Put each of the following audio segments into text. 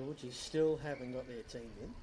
George is still haven't got their team in.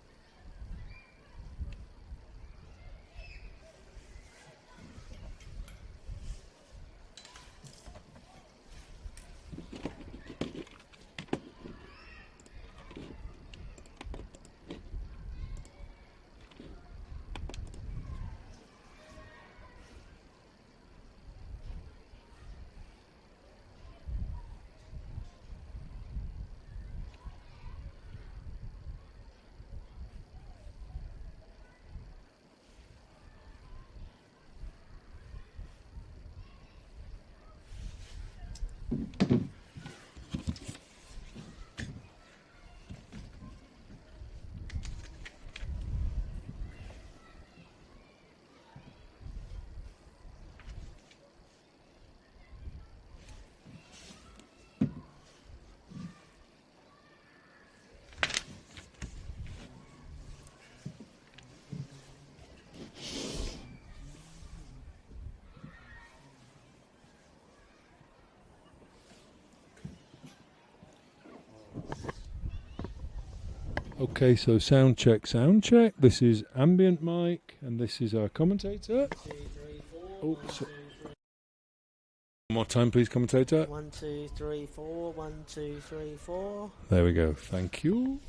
Okay, so sound check, sound check. This is ambient mic, and this is our commentator. 1, 2, 3, 4. Oh, 1, so 2, 3. One more time, please, commentator. 1, 2, 3, 4. 1, 2, 3, 4. There we go. Thank you.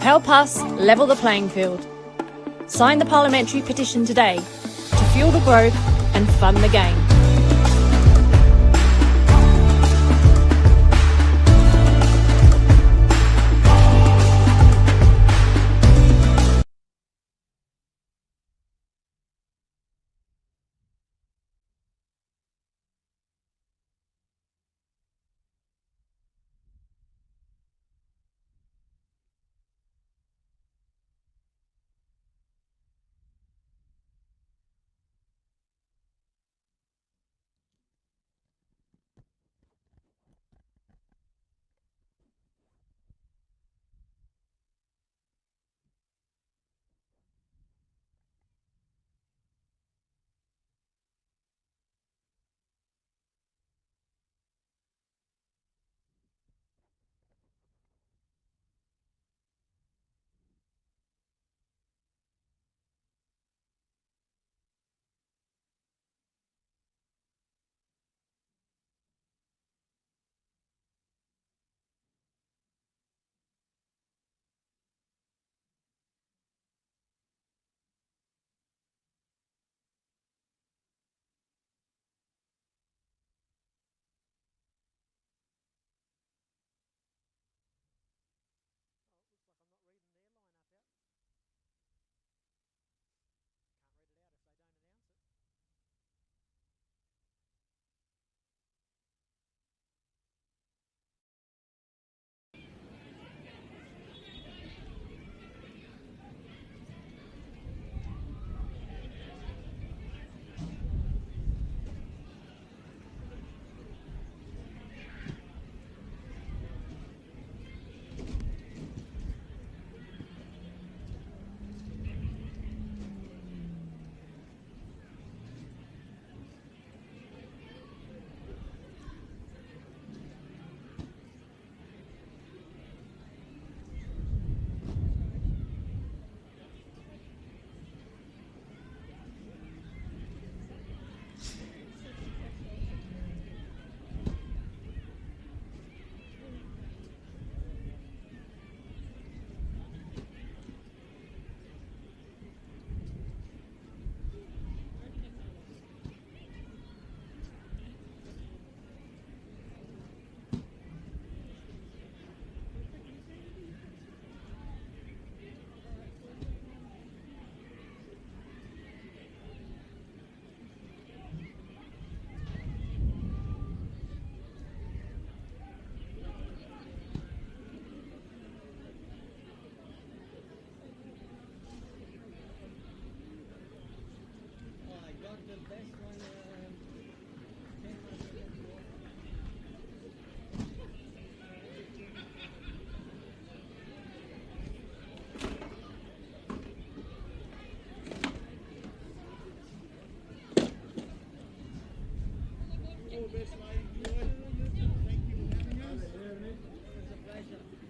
Help us level the playing field. Sign the parliamentary petition today to fuel the growth and fund the game.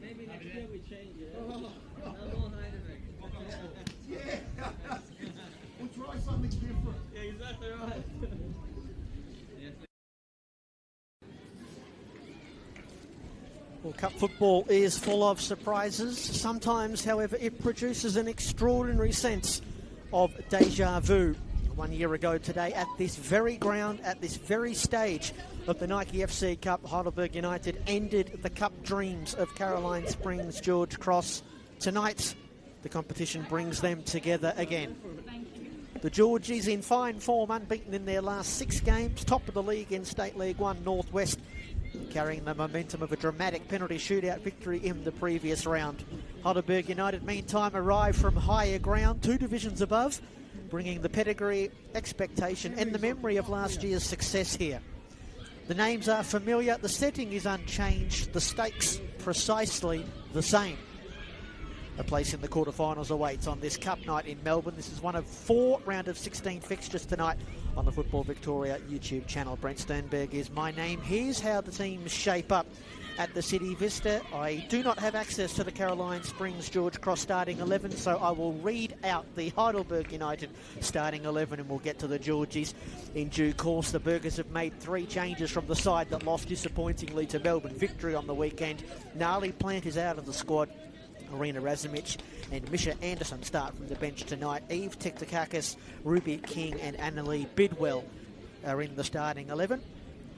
Maybe next year we change it. No more Heidelberg. Yeah. We'll try something different. Yeah, exactly right. Well, Cup football is full of surprises. Sometimes, however, it produces an extraordinary sense of deja vu. 1 year ago today, at this very ground, at this very stage of the Nike FC Cup, Heidelberg United ended the Cup dreams of Caroline Springs George Cross. Tonight, the competition brings them together again. The Georgies in fine form, unbeaten in their last 6 games, top of the league in State League 1 Northwest, carrying the momentum of a dramatic penalty shootout victory in the previous round. Heidelberg United, meantime, arrived from higher ground, 2 divisions above, bringing the pedigree, expectation and the memory of last year's success here. The names are familiar, the setting is unchanged, the stakes precisely the same. A place in the quarterfinals awaits on this Cup night in Melbourne. This is one of 4 round of 16 fixtures tonight on the Football Victoria YouTube channel. Brent Sternberg is my name. Here's how the teams shape up at the City Vista. I do not have access to the Caroline Springs George Cross starting 11, so I will read out the Heidelberg United starting 11 and we'll get to the Georgies in due course. The Burgers have made 3 changes from the side that lost disappointingly to Melbourne victory on the weekend. Gnarly Plant is out of the squad. Marina Razumich and Misha Anderson start from the bench tonight. Eve Tiktakakis, Ruby King and Annalie Bidwell are in the starting 11.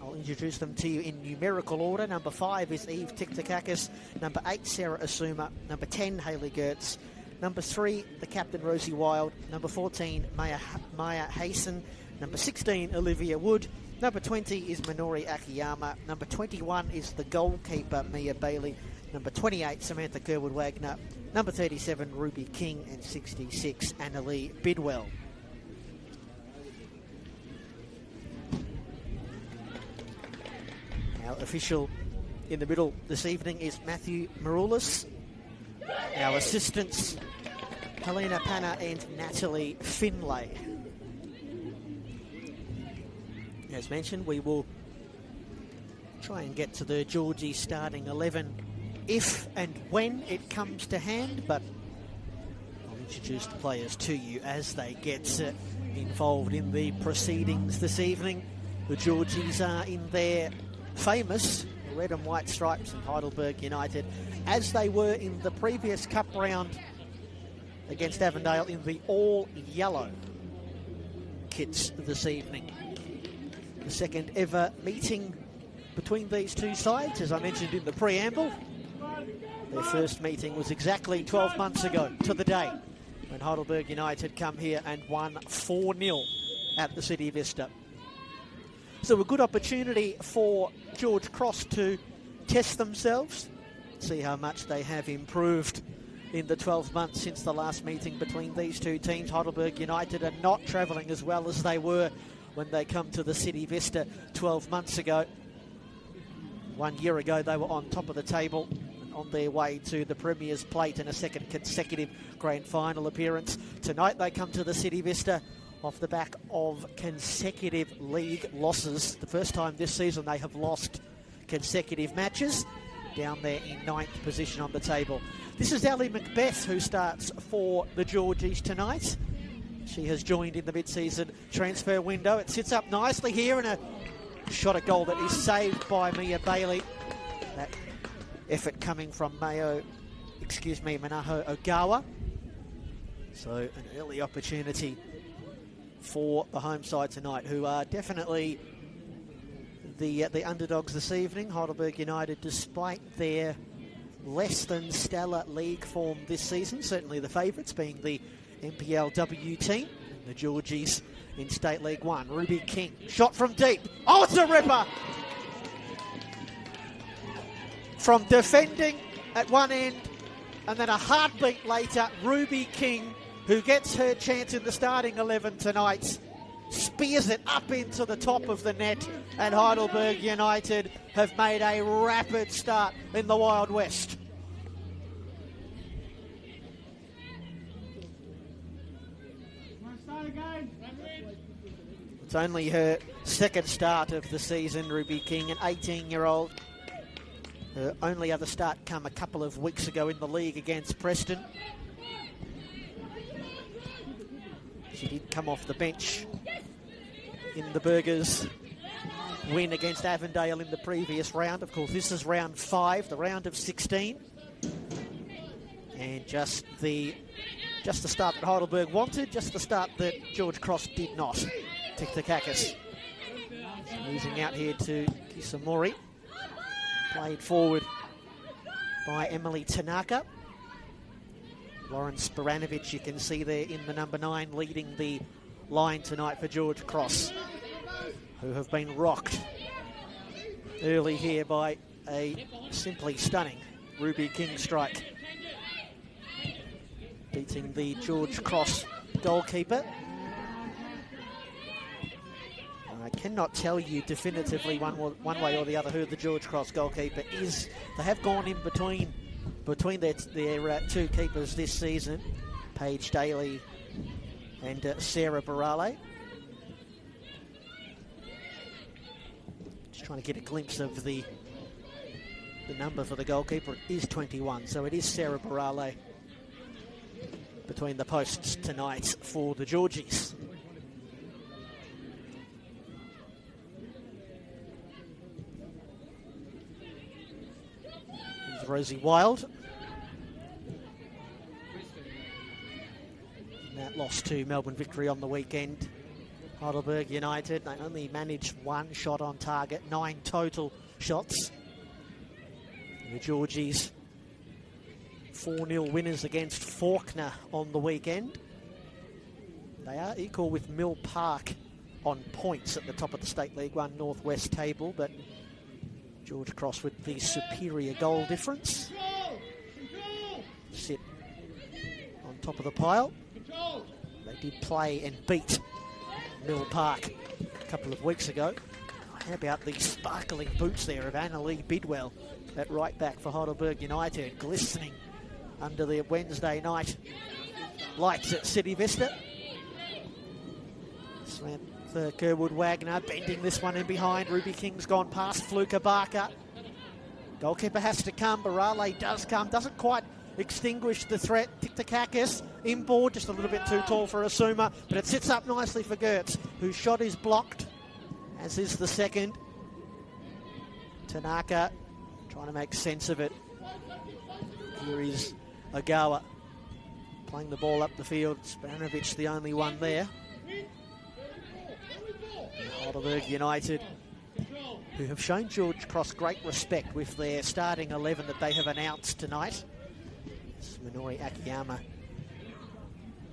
I'll introduce them to you in numerical order. Number 5 is Eve Tiktakakis. Number 8, Sarah Asuma. Number 10, Hayley Gertz. Number 3, the captain, Rosie Wild. Number 14, Maya Hasten. Number 16, Olivia Wood. Number 20 is Minori Akiyama. Number 21 is the goalkeeper, Mia Bailey. Number 28, Samantha Kerwood-Wagner. Number 37, Ruby King. And 66, Annalie Bidwell. Our official in the middle this evening is Matthew Maroulis. Our assistants, Helena Panna and Natalie Finlay. As mentioned, we will try and get to the Georgie starting 11 if and when it comes to hand, but I'll introduce the players to you as they get involved in the proceedings this evening. The Georgies are in their famous red and white stripes in Heidelberg United, as they were in the previous cup round against Avondale in the all yellow kits this evening. The second ever meeting between these two sides, as I mentioned in the preamble. Their first meeting was exactly 12 months ago to the day when Heidelberg United come here and won 4-0 at the City Vista. So a good opportunity for George Cross to test themselves, see how much they have improved in the 12 months since the last meeting between these two teams. Heidelberg United are not travelling as well as they were when they come to the City Vista 12 months ago. 1 year ago they were on top of the table, on their way to the Premier's Plate and a second consecutive grand final appearance. Tonight they come to the City Vista off the back of consecutive league losses. The first time this season they have lost consecutive matches, down there in 9th position on the table. This is Ali Macbeth who starts for the Georgies tonight. She has joined in the mid-season transfer window. It sits up nicely here and a shot at goal that is saved by Mia Bailey. That effort coming from Manaho Ogawa. So an early opportunity for the home side tonight, who are definitely the underdogs this evening. Heidelberg United, despite their less than stellar league form this season, certainly the favourites being the NPLW team, and the Georgies in State League 1. Ruby King, shot from deep. Oh, it's a ripper! From defending at one end, and then a heartbeat later, Ruby King, who gets her chance in the starting 11 tonight, spears it up into the top of the net, and Heidelberg United have made a rapid start in the Wild West. It's only her second start of the season, Ruby King, an 18-year-old. Her only other start come a couple of weeks ago in the league against Preston. She did come off the bench in the Burgers' win against Avondale in the previous round. Of course, this is round 5, the round of 16. And just the start that Heidelberg wanted, just the start that George Cross did not. Tiktakakis losing out here to Kisamori. Played forward by Emily Tanaka. Lauren Sporanovic, you can see there in the number 9, leading the line tonight for George Cross, who have been rocked early here by a simply stunning Ruby King strike, beating the George Cross goalkeeper. I cannot tell you definitively one way or the other who the George Cross goalkeeper is. They have gone in between their two keepers this season, Paige Daly and Sarah Barale. Just trying to get a glimpse of the number for the goalkeeper. It is 21, so it is Sarah Barale between the posts tonight for the Georgies. Rosie Wild in that loss to Melbourne Victory on the weekend. Heidelberg United, they only managed 1 shot on target, 9 total shots. The Georgies 4-0 winners against Faulkner on the weekend. They are equal with Mill Park on points at the top of the State League One Northwest table, but George Cross with the superior goal difference sit on top of the pile. They did play and beat Mill Park a couple of weeks ago. How about the sparkling boots there of Annalee Bidwell at right back for Heidelberg United, glistening under the Wednesday night lights at City Vista. Slant for Kerwood Wagner, bending this one in behind. Ruby King's gone past Fluka Barker. Goalkeeper has to come. Barale does come. Doesn't quite extinguish the threat. Tiktakakis inboard, just a little bit too tall for Asuma, but it sits up nicely for Gertz, whose shot is blocked, as is the second. Tanaka trying to make sense of it. Here is Agawa playing the ball up the field. Sparanovic the only one there. Heidelberg United, who have shown George Cross great respect with their starting 11 that they have announced tonight. Minori Akiyama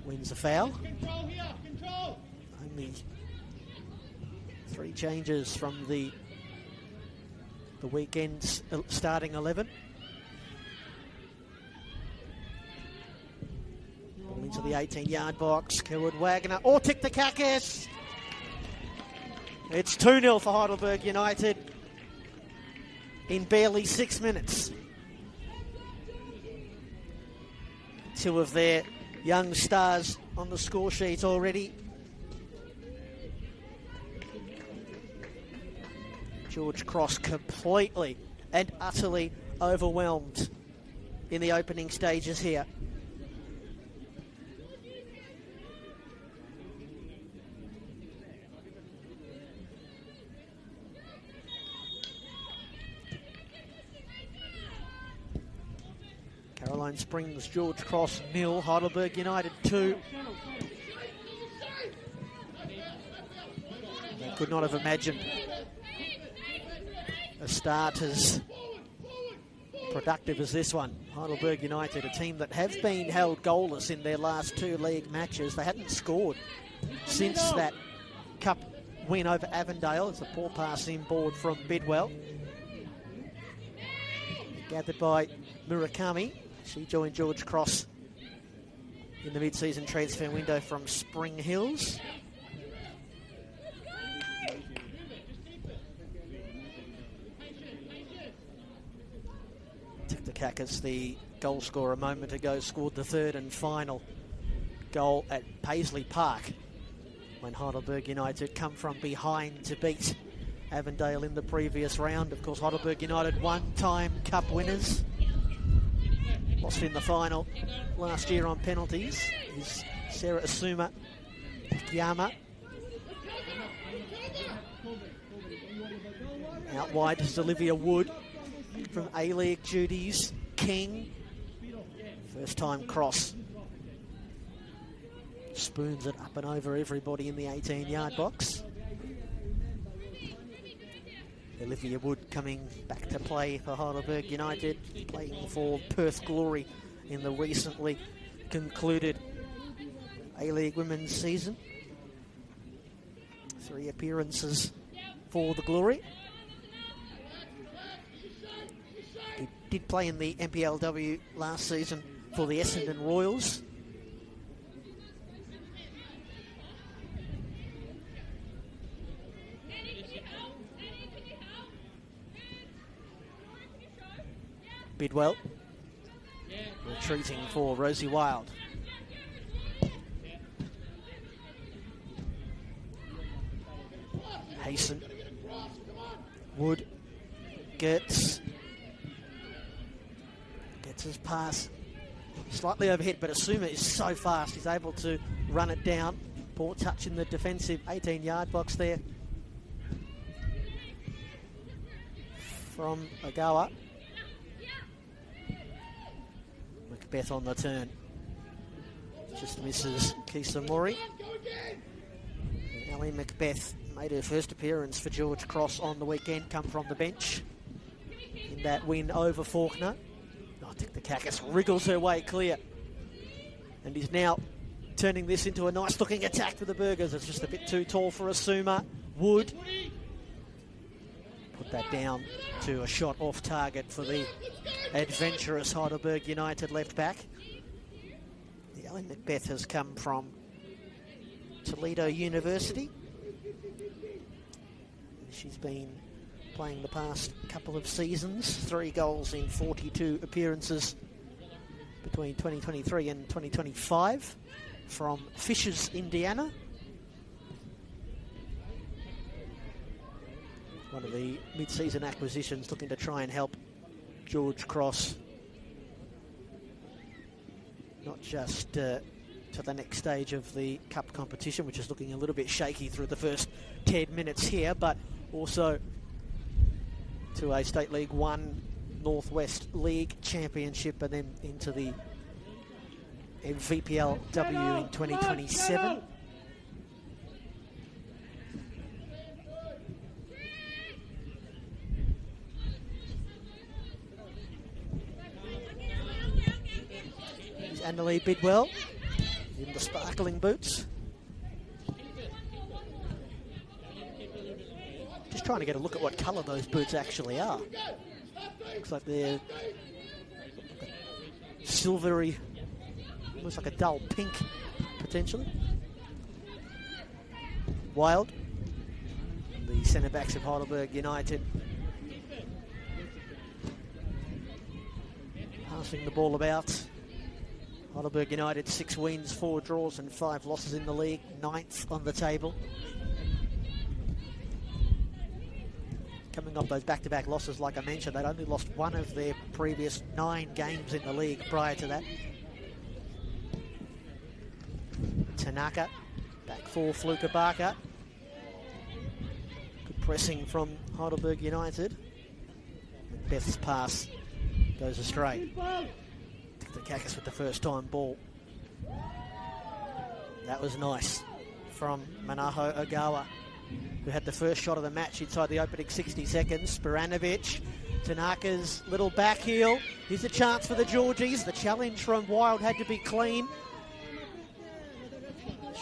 wins a foul. Only 3 changes from the weekend's starting 11. Ball into the 18-yard box. Kerwood Wagner or Tiktakakis. It's 2-0 for Heidelberg United in barely 6 minutes. 2 of their young stars on the score sheet already. George Cross completely and utterly overwhelmed in the opening stages here. Caroline Springs, George Cross, 0, Heidelberg United 2. They could not have imagined a start as productive as this one. Heidelberg United, a team that have been held goalless in their last 2 league matches. They hadn't scored since that cup win over Avondale. It's a poor pass inboard from Bidwell. Gathered by Murakami. She joined George Cross in the mid-season transfer window from Spring Hills. Tiktakakis, the goal scorer a moment ago, scored the 3rd and final goal at Paisley Park when Heidelberg United come from behind to beat Avondale in the previous round. Of course, Heidelberg United 1-time cup winners. Lost in the final last year on penalties is Sarah Asuma Akiyama. Out wide is Olivia Wood from A-League duties. King, first time cross. Spoons it up and over everybody in the 18-yard box. Olivia Wood coming back to play for Heidelberg United, playing for Perth Glory in the recently concluded A-League women's season. 3 appearances for the Glory. He did play in the NPLW last season for the Essendon Royals. Bidwell retreating for Rosie Wild. Hasten, Wood, Gertz. Gets his pass slightly overhead, but Asuma is so fast he's able to run it down. Poor touch in the defensive 18-yard box there from Agawa. Macbeth on the turn. Just misses Kisa Mori. Ellie Macbeth made her first appearance for George Cross on the weekend, come from the bench in that win over Faulkner. I think the Cactus wriggles her way clear and is now turning this into a nice looking attack for the Burgers. It's just a bit too tall for Asuma. Wood put that down to a shot off target for the adventurous Heidelberg United left back. The Ellie Macbeth has come from Toledo University. She's been playing the past couple of seasons, 3 goals in 42 appearances between 2023 and 2025 from Fishers, Indiana. One of the mid-season acquisitions looking to try and help George Cross not just to the next stage of the Cup competition, which is looking a little bit shaky through the first 10 minutes here, but also to a State League 1 Northwest League Championship and then into the VPLW in 2027. Here's Annalie Bidwell in the sparkling boots. Just trying to get a look at what colour those boots actually are. Looks like they're silvery, almost like a dull pink, potentially. Wild, the centre-backs of Heidelberg United, passing the ball about. Heidelberg United 6 wins, 4 draws and 5 losses in the league, 9th on the table. Coming off those back-to-back losses, like I mentioned, they'd only lost 1 of their previous 9 games in the league prior to that. Tanaka, back for Fluka Barker. Good pressing from Heidelberg United. Macbeth's pass goes astray. The Cactus with the first time ball. That was nice from Manaho Ogawa, who had the first shot of the match inside the opening 60 seconds. Sporanovic, Tanaka's little back heel. Here's a chance for the Georgies. The challenge from Wild had to be clean.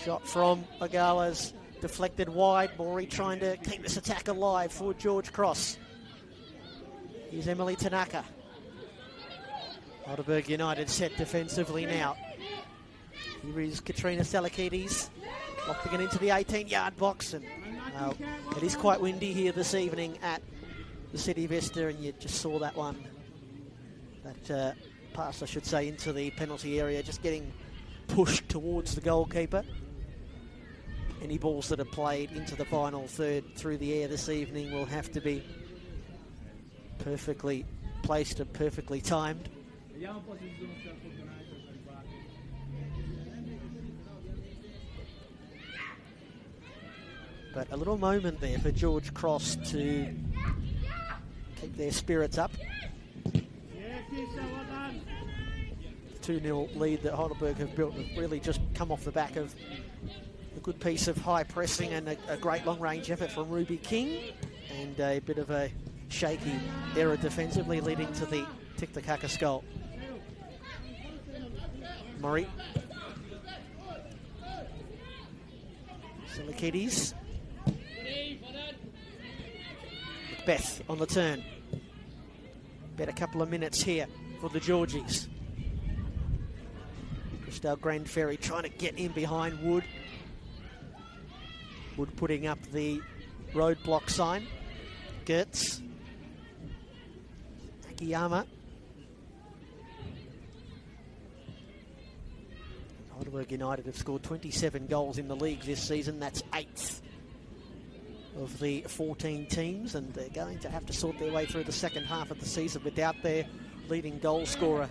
Shot from Ogawa's deflected wide. Mori trying to keep this attack alive for George Cross. Here's Emily Tanaka. Heidelberg United set defensively now. Here is Katrina Salakides, lofting it into the 18-yard box, and it is quite windy here this evening at the City Vista, and you just saw that one, that pass I should say, into the penalty area, just getting pushed towards the goalkeeper. Any balls that are played into the final third through the air this evening will have to be perfectly placed and perfectly timed. But a little moment there for George Cross to keep their spirits up. 2-0 lead that Heidelberg have built have really just come off the back of a good piece of high pressing and a great long-range effort from Ruby King, and a bit of a shaky error defensively leading to the Tiktakaka goal. Murray. Salakides. Macbeth on the turn. Bet a couple of minutes here for the Georgies. Christelle Grandferry trying to get in behind Wood. Wood putting up the roadblock sign. Gertz. Akiyama. Heidelberg United have scored 27 goals in the league this season. That's 8th of the 14 teams, and they're going to have to sort their way through the second half of the season without their leading goal scorer,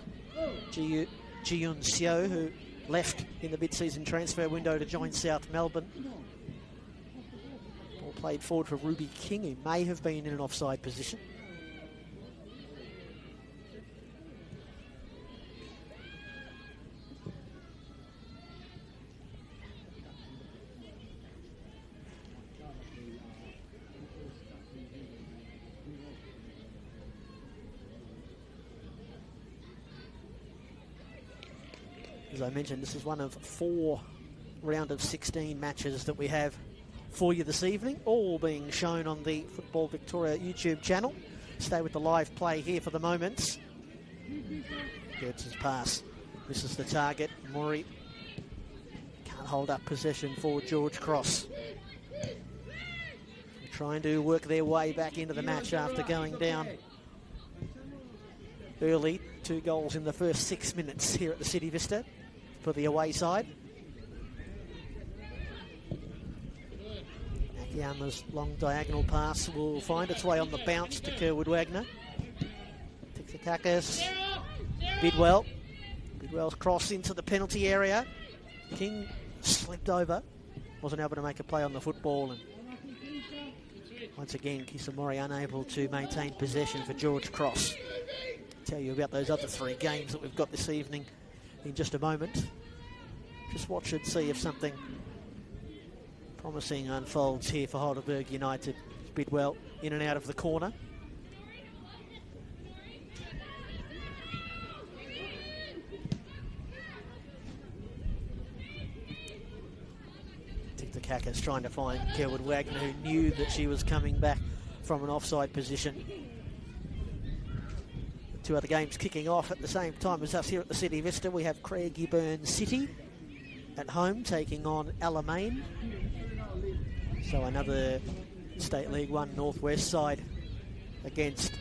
Ji-Yun Seo, who left in the mid-season transfer window to join South Melbourne. Ball played forward for Ruby King, who may have been in an offside position. As I mentioned, this is one of 4 round of 16 matches that we have for you this evening, all being shown on the Football Victoria YouTube channel. Stay with the live play here for the moment. Gertz's pass misses the target. Maury can't hold up possession for George Cross. They're trying to work their way back into the match after going down early. 2 goals in the first 6 minutes here at the City Vista for the away side. Nakayama's long diagonal pass will find its way on the bounce to Kerwood Wagner. Tiktakakis, Bidwell. Bidwell's cross into the penalty area. King slipped over, wasn't able to make a play on the football, and once again Kisamori unable to maintain possession for George Cross. I'll tell you about those other 3 games that we've got this evening in just a moment. Just watch and see if something promising unfolds here for Heidelberg United. Bidwell in and out of the corner. Tiktakakis trying to find Kerwood Wagner, who knew that she was coming back from an offside position. 2 other games kicking off at the same time as us here at the City Vista. We have Craigieburn City at home taking on Alamein. So another State League 1 Northwest side against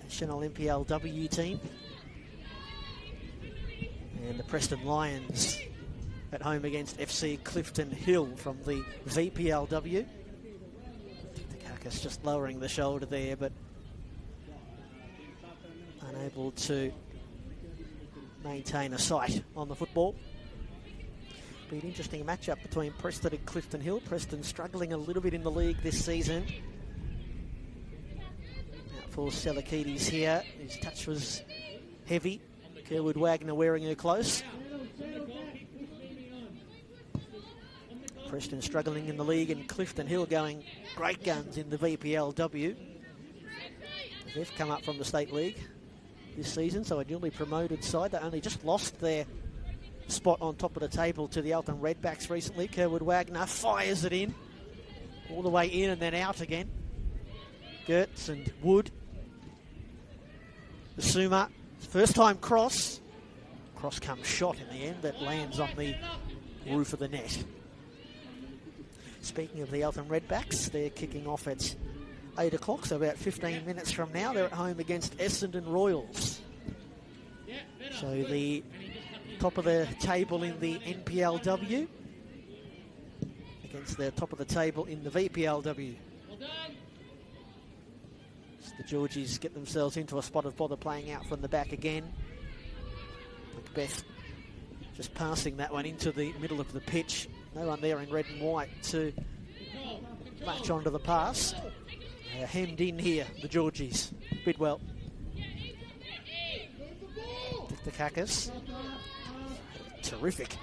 Chanel MPLW team. And the Preston Lions at home against FC Clifton Hill from the VPLW. Tiktakakis just lowering the shoulder there, but unable to maintain a sight on the football. Be an interesting matchup between Preston and Clifton Hill. Preston struggling a little bit in the league this season. Out for Selakides here. His touch was heavy. Kerwood Wagner wearing her close. Preston struggling in the league, and Clifton Hill going great guns in the VPLW. They've come up from the State League this season, so a newly promoted side. They only just lost their spot on top of the table to the Eltham Redbacks recently. Kerwood Wagner fires it in, all the way in and then out again. Gertz and Wood. Basuma, first time cross. Cross comes shot in the end that lands on the roof of the net. Speaking of the Eltham Redbacks, they're kicking off at 8 o'clock, so about 15 minutes from now. They're at home against Essendon Royals. So the top of the table in the NPLW against the top of the table in the VPLW. So the Georgies get themselves into a spot of bother playing out from the back again. Macbeth just passing that one into the middle of the pitch. No one there in red and white to latch onto the pass. Hemmed in here, the Georgies. Bidwell. Tiktakakis. Terrific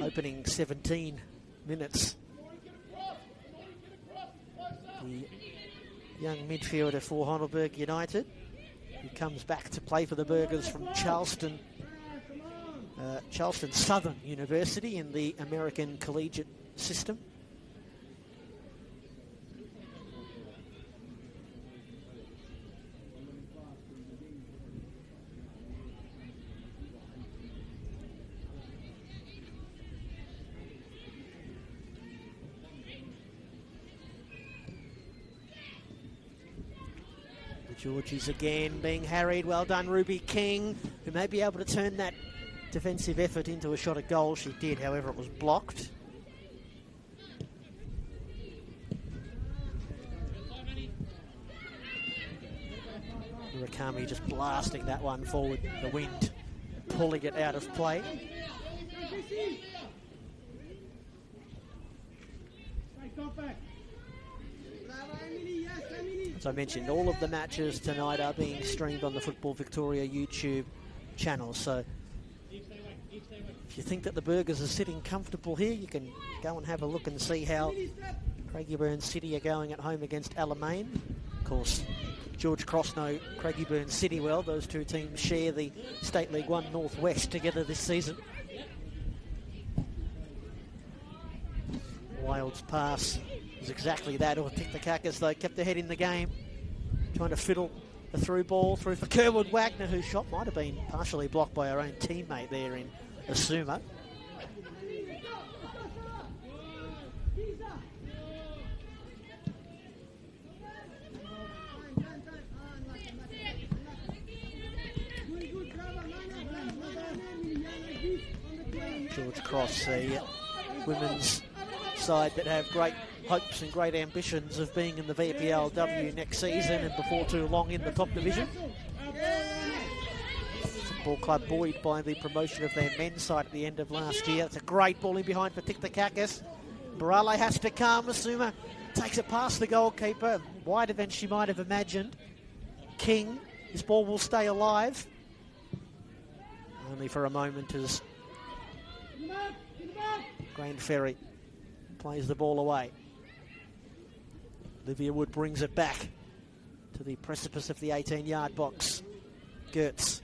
opening 17 minutes. The young midfielder for Heidelberg United, who comes back to play for the Burgers from Charleston Southern University in the American collegiate system. Georgies again being harried. Well done, Ruby King, who may be able to turn that defensive effort into a shot at goal. She did, however, it was blocked. Murakami just blasting that one forward. The wind pulling it out of play. As I mentioned, all of the matches tonight are being streamed on the Football Victoria YouTube channel. So if you think that the Burgers are sitting comfortable here, you can go and have a look and see how Craigieburn City are going at home against Alamein. Of course, George Cross know Craigieburn City well. Those two teams share the State League 1 Northwest together this season. Wild's pass was exactly that. Or Tiktakakis, though, kept their head in the game, trying to fiddle a through ball through for Kerwood Wagner, whose shot might have been partially blocked by her own teammate there in Asuma. George Cross, a women's side that have great hopes and great ambitions of being in the VPLW next season and before too long in the top division. Football Club buoyed by the promotion of their men's side at the end of last year. It's a great ball in behind for Tiktakakis. Barale has to come. Asuma takes it past the goalkeeper, wider than she might have imagined. King, his ball will stay alive. Only for a moment as Grand Ferry plays the ball away. Olivia Wood brings it back to the precipice of the 18-yard box. Gertz.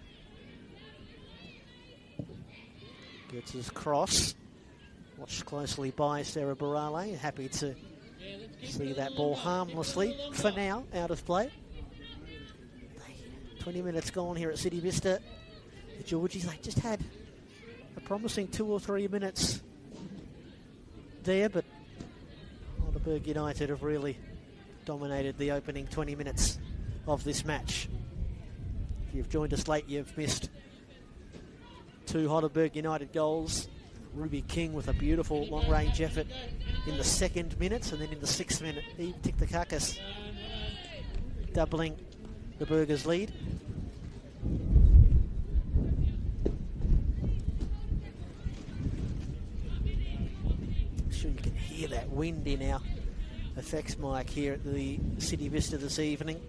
Gertz's cross. Watched closely by Sarah Barale. Happy to see that ball harmlessly, for now, out of play. 20 minutes gone here at City Vista. The Georgies, they just had a promising 2 or 3 minutes there, but Heidelberg United have really dominated the opening 20 minutes of this match. If you've joined us late, you've missed 2 Heidelberg United goals. Ruby King with a beautiful long-range effort in the 2nd minute, and then in the 6th minute, Eve Tiktakakis doubling the Burgers' lead. I'm sure you can hear that wind in our effects mic here at the City Vista this evening.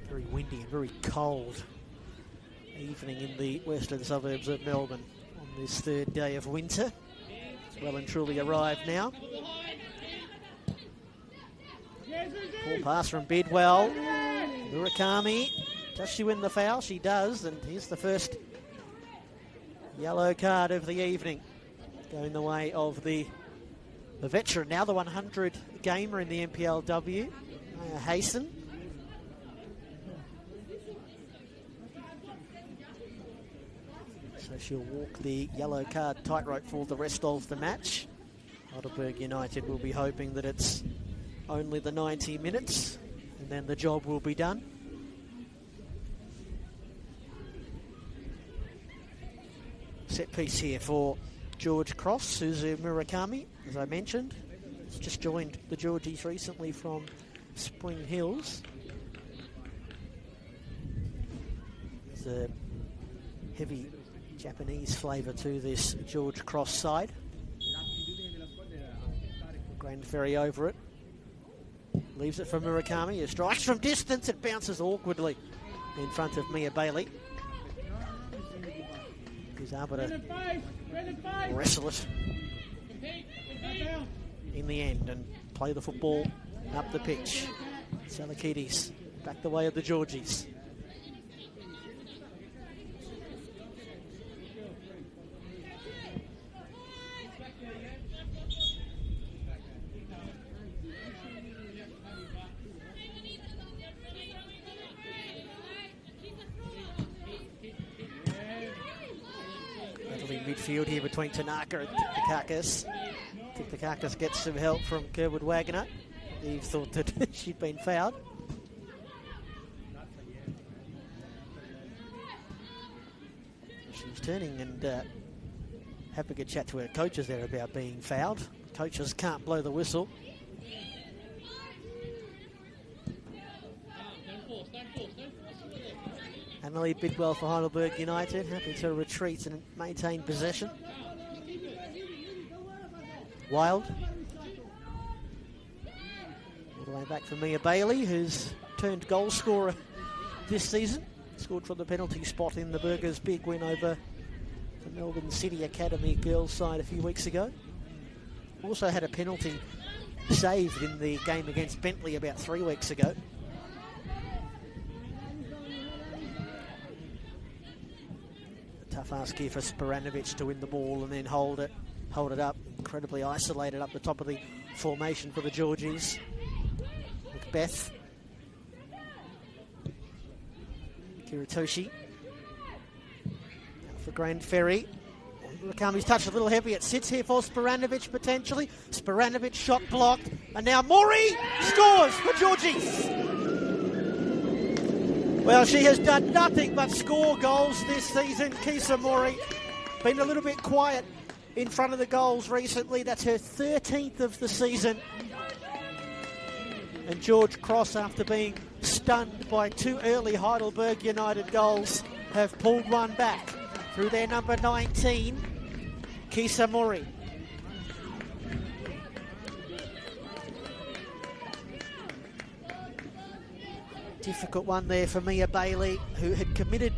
Very windy and very cold evening in the western suburbs of Melbourne on this 3rd day of winter. It's well and truly arrived now. Ball pass from Bidwell. Murakami, does she win the foul? She does, and here's the first yellow card of the evening, going the way of the veteran, now the 100 gamer in the NPLW, Maya Hayson. So she'll walk the yellow card tightrope for the rest of the match. Heidelberg United will be hoping that it's only the 90 minutes and then the job will be done. Set piece here for George Cross. Suzu Murakami, as I mentioned, has just joined the Georgies recently from Spring Hills. There's a heavy Japanese flavour to this George Cross side. Grand Ferry over it. Leaves it for Murakami, who strikes from distance. It bounces awkwardly in front of Mia Bailey, who's able to wrestle it in the end and play the football up the pitch. Salakidis back the way of the Georgies. Midfield here between Tanaka and Tiktakakis. Tiktakakis gets some help from Kerwood Wagner. Eve thought that she'd been fouled. She was turning and having a chat to her coaches there about being fouled. Coaches can't blow the whistle. Annalie Bidwell for Heidelberg United, happy to retreat and maintain possession. Wild. All the way back for Mia Bailey, who's turned goal scorer this season. Scored from the penalty spot in the Burgers' big win over the Melbourne City Academy girls side a few weeks ago. Also had a penalty saved in the game against Bentley about 3 weeks ago. Half-ass gear for Sporanovic to win the ball and then hold it up. Incredibly isolated up the top of the formation for the Georgies. Macbeth. Kiritoshi. For Grand Ferry. Murakami's touched a little heavy. It sits here for Sporanovic potentially. Sporanovic shot blocked. And now Mori scores for Georgies. Well, she has done nothing but score goals this season. Kisa Mori been a little bit quiet in front of the goals recently. That's her 13th of the season. And George Cross, after being stunned by 2 early Heidelberg United goals, have pulled one back through their number 19, Kisa Mori. Difficult one there for Mia Bailey, who had committed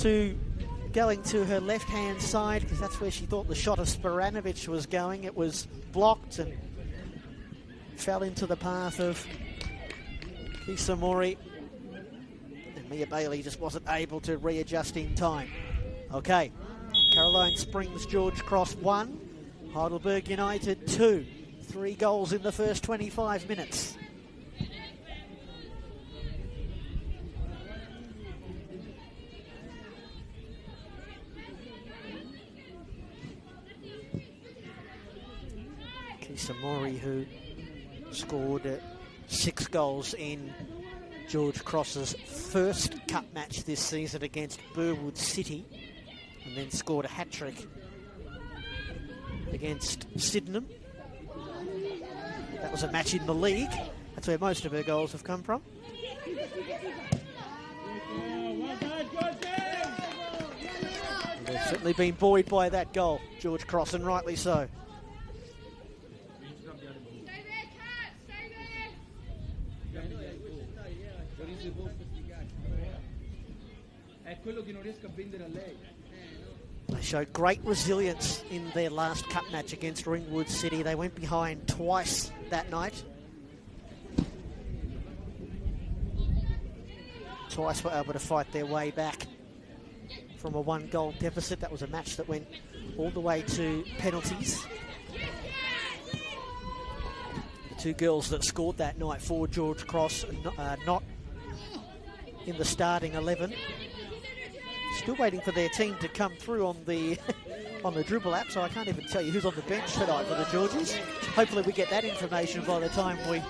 to going to her left-hand side because that's where she thought the shot of Sporanovic was going. It was blocked and fell into the path of Kisa Mori. And Mia Bailey just wasn't able to readjust in time. Okay, Caroline Springs, George Cross 1, Heidelberg United 2. 3 goals in the first 25 minutes. Kisa Mori, who scored 6 goals in George Cross's first cup match this season against Burwood City, and then scored a hat-trick against Sydenham. That was a match in the league. That's where most of her goals have come from. They've certainly been buoyed by that goal, George Cross, and rightly so. They showed great resilience in their last cup match against Ringwood City. They went behind twice that night. Twice were able to fight their way back from a 1-goal deficit. That was a match that went all the way to penalties. The 2 girls that scored that night for George Cross not in the starting 11. Still waiting for their team to come through on the on the dribble app, so I can't even tell you who's on the bench tonight for the Georgies. Hopefully we get that information by the time we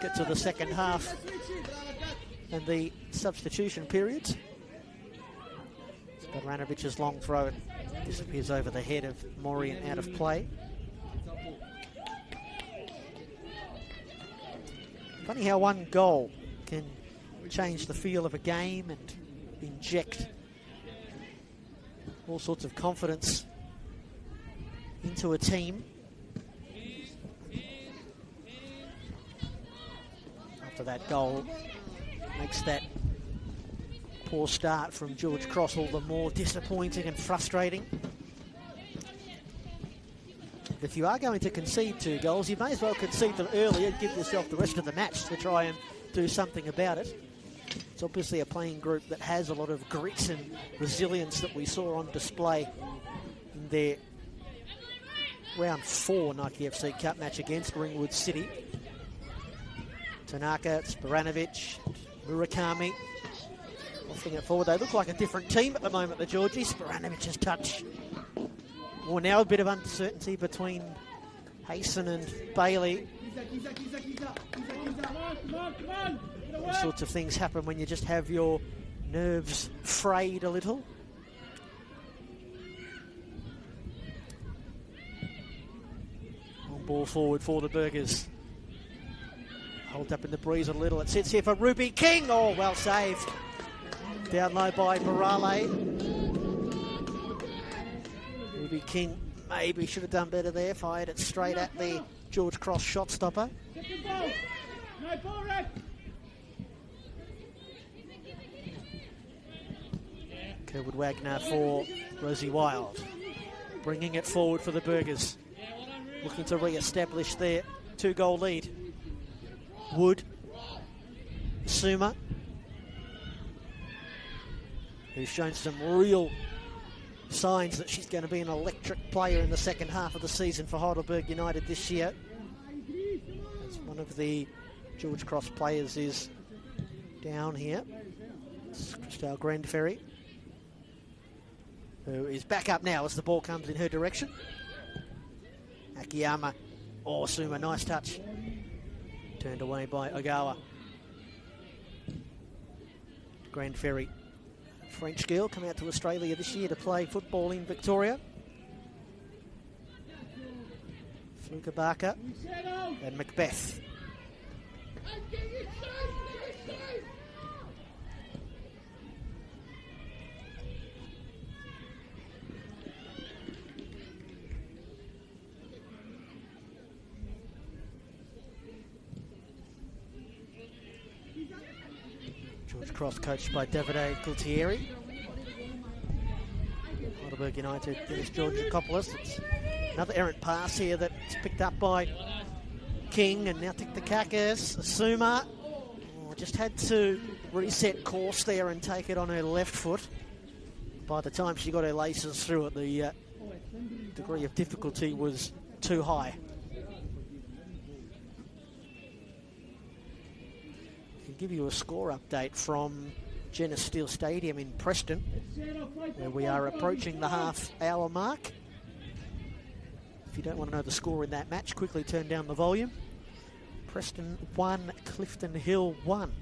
get to the second half and the substitution periods. Sporanovic's long throw disappears over the head of Mori and out of play. Funny how 1 goal can change the feel of a game and inject all sorts of confidence into a team. After that goal makes that poor start from George Cross all the more disappointing and frustrating. If you are going to concede 2 goals, you may as well concede them early and give yourself the rest of the match to try and do something about it. It's obviously a playing group that has a lot of grit and resilience that we saw on display in their round 4 Nike FC Cup match against Ringwood City. Tanaka, Sporanovic, Murakami offering it forward. They look like a different team at the moment, the Georgies. Sporanovic's touch. Well, now a bit of uncertainty between Hayson and Bailey. All sorts of things happen when you just have your nerves frayed a little. On ball forward for the Burgers. Hold up in the breeze a little. It sits here for Ruby King. Oh, well saved. Down low by Morale. Ruby King maybe should have done better there. Fired it straight at the George Cross shot stopper. Kerwood Wagner for Rosie Wild. Bringing it forward for the Burgers. Looking to re-establish their 2-goal lead. Wood. Suma, who's shown some real signs that she's going to be an electric player in the second half of the season for Heidelberg United this year. As one of the George Cross players is down here. It's Christelle Grandferry, who is back up now as the ball comes in her direction. Akiyama, Suma, nice touch. Turned away by Ogawa. Grandferry, French girl, come out to Australia this year to play football in Victoria. Fluka Barker and Macbeth. George Cross coached by Davide Gultieri. Heidelberg United, Dennis Georgakopoulos. It's another errant pass here that's picked up by King, and now Tiktakakis, Suma. Just had to reset course there and take it on her left foot. By the time she got her laces through it, the degree of difficulty was too high. Give you a score update from Jenna Steele Stadium in Preston, where we are approaching the half-hour mark. If you don't want to know the score in that match, quickly turn down the volume. Preston 1, Clifton Hill 1.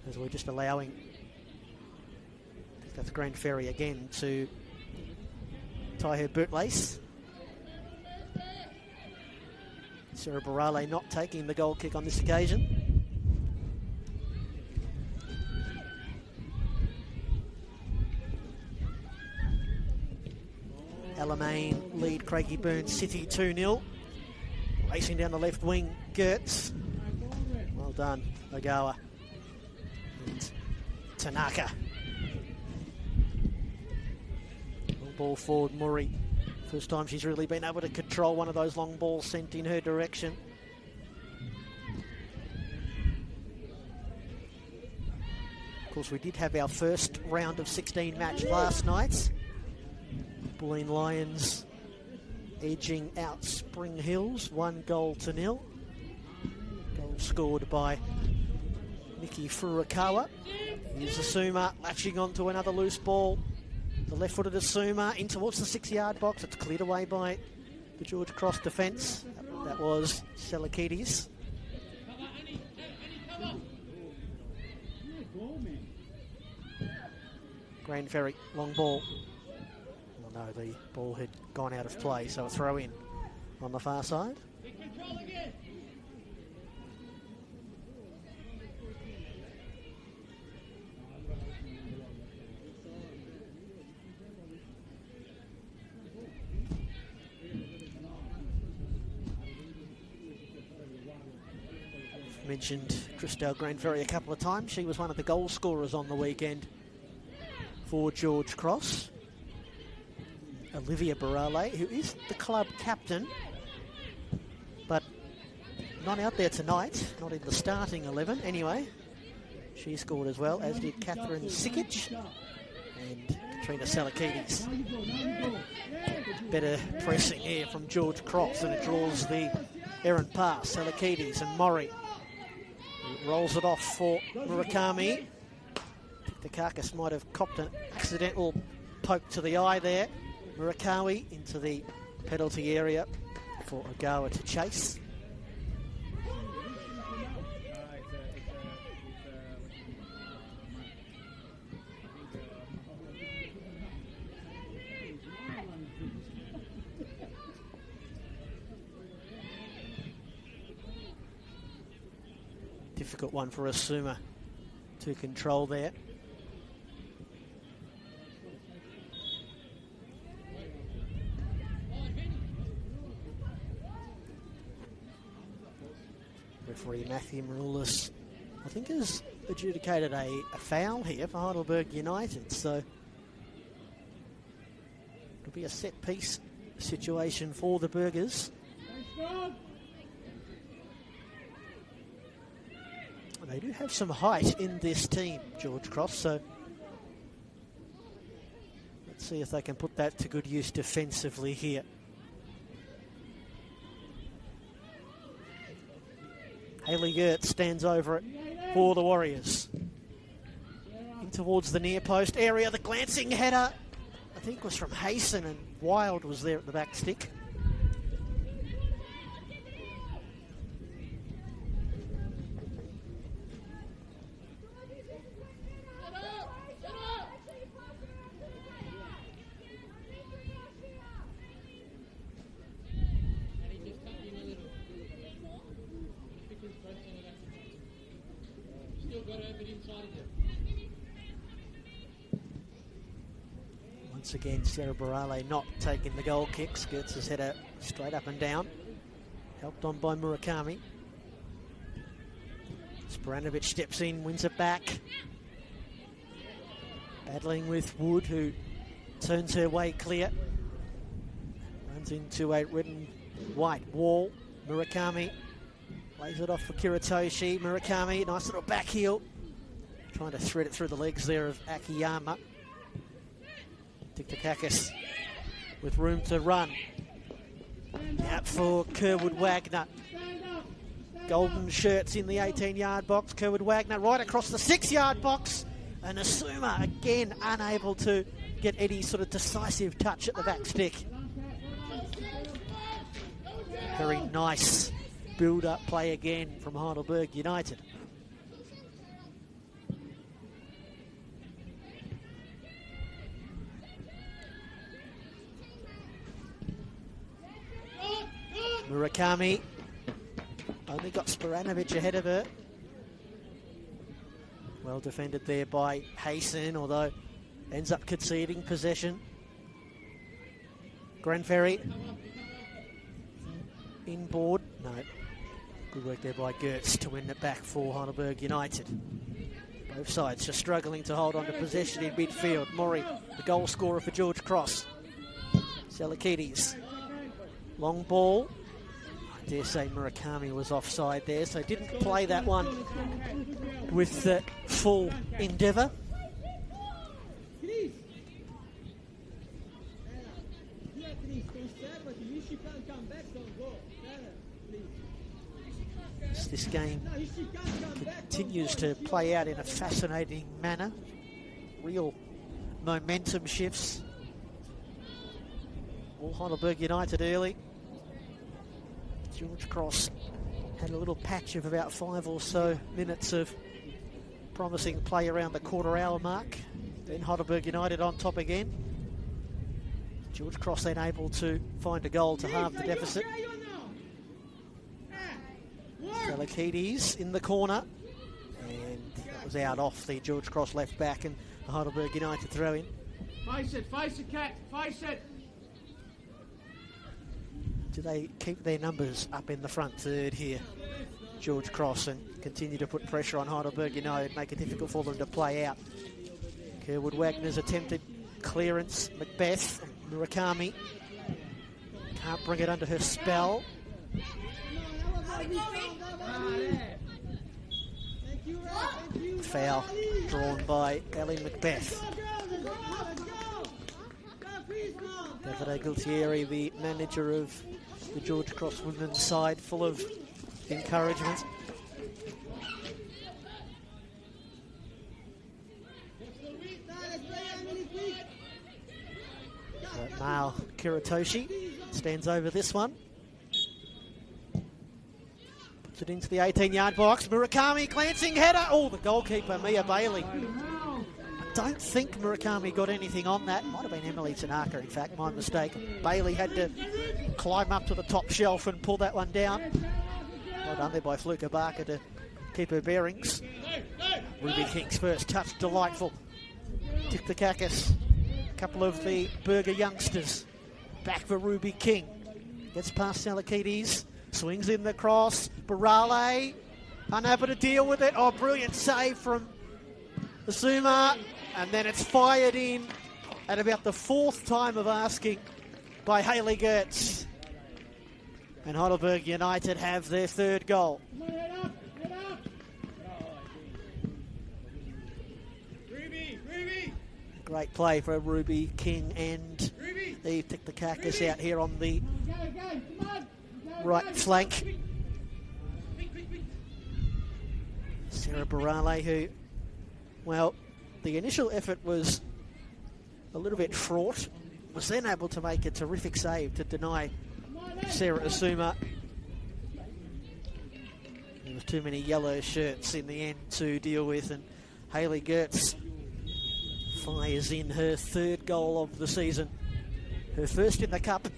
As we're just allowing, I think that's Grandferry again, to tie her bootlace. Sarah Barale not taking the goal kick on this occasion. Alamein lead Craigie Burns City 2-0. Racing down the left wing, Gertz. Well done, Ogawa. And Tanaka. Long ball forward, Murray. First time she's really been able to control one of those long balls sent in her direction. Of course, we did have our first round of 16 match last night. Bulleen Lions edging out Spring Hills 1-0. Goal scored by Miki Furukawa. Here's Asuma latching onto another loose ball. The left-footed Asuma in towards the 6-yard box. It's cleared away by the George Cross defence. That was Selakidis. Grandferry, long ball. No, the ball had gone out of play, so a throw in on the far side. I've mentioned Christelle Grandferry a couple of times. She was one of the goal scorers on the weekend for George Cross. Olivia Barale, who is the club captain, but not out there tonight, not in the starting 11 anyway. She scored as well, as did Catherine Sikic and Katrina Selakidis. Better pressing here from George Cross, and it draws the errant pass. Selakidis and Mori rolls it off for Murakami. The carcass might have copped an accidental poke to the eye there. Murakawa into the penalty area for Ogawa to chase. Difficult one for Asuma to control there. Referee Matthew Maroulis, I think, has adjudicated a foul here for Heidelberg United, so it'll be a set-piece situation for the Burgers. They do have some height in this team, George Cross, so Let's see if they can put that to good use defensively here. Hayley Gertz stands over it for the Warriors. In towards the near post area, the glancing header, I think, was from Hayson, and Wild was there at the back stick. Once again, Sarah Barale not taking the goal kicks. Gets his header straight up and down. Helped on by Murakami. Sporanovic steps in, wins it back. Battling with Wood, who turns her way clear. Runs into a red and white wall. Murakami lays it off for Kiritoshi. Murakami, nice little back heel. Trying to thread it through the legs there of Akiyama. Tiktakakis with room to run. Out for Kerwood Wagner. Golden shirts in the 18-yard box. Kerwood Wagner right across the 6-yard box. And Asuma again unable to get any sort of decisive touch at the back stick. Very nice build-up play again from Heidelberg United. Murakami only got Sporanovic ahead of her. Well defended there by Hayson, although ends up conceding possession. Granferry inboard. No. Good work there by Gertz to win it back for Heidelberg United. Both sides just struggling to hold on to possession in midfield. Mori, the goal scorer for George Cross. Selakidis. Long ball. I dare say Murakami was offside there, so didn't play that one with full endeavour. This game continues to play out in a fascinating manner. Real momentum shifts. All Heidelberg United early. George Cross had a little patch of about 5 or so minutes of promising play around the quarter-hour mark. Then Heidelberg United on top again. George Cross then able to find a goal to halve the deficit. Selakidis in the corner. And that was out off the George Cross left back, and the Heidelberg United throw in. Face it, Cat, face it. Do they keep their numbers up in the front third here, George Cross, and continue to put pressure on Heidelberg United, make it difficult for them to play out? Kerwood Wagner's attempted clearance. Macbeth, Murakami can't bring it under her spell. Foul drawn by Ellie Macbeth. Davide Gualtieri, the manager of the George Cross women's side, full of encouragement. Male Kiritoshi stands over this one. Puts it into the 18-yard box. Murakami, glancing header. Oh, the goalkeeper, Mia Bailey. I don't think Murakami got anything on that. Might have been Emily Tanaka, in fact, my mistake. Bailey had to climb up to the top shelf and pull that one down. Well done there by Fluka Barker to keep her bearings. Ruby King's first touch, delightful. Tiktakakis, a couple of the Berger youngsters. Back for Ruby King. Gets past Selakidis, swings in the cross. Barale, unable to deal with it. Oh, brilliant save from Asuma. And then it's fired in at about the 4th time of asking by Hayley Gertz. And Heidelberg United have their 3rd goal. Great play for Ruby King and Eve Tiktakakis out here on the right flank. Sarah Barale, who, well, the initial effort was a little bit fraught, was then able to make a terrific save to deny Sarah Asuma. There was too many yellow shirts in the end to deal with, and Hayley Gertz fires in her third goal of the season, her first in the cup,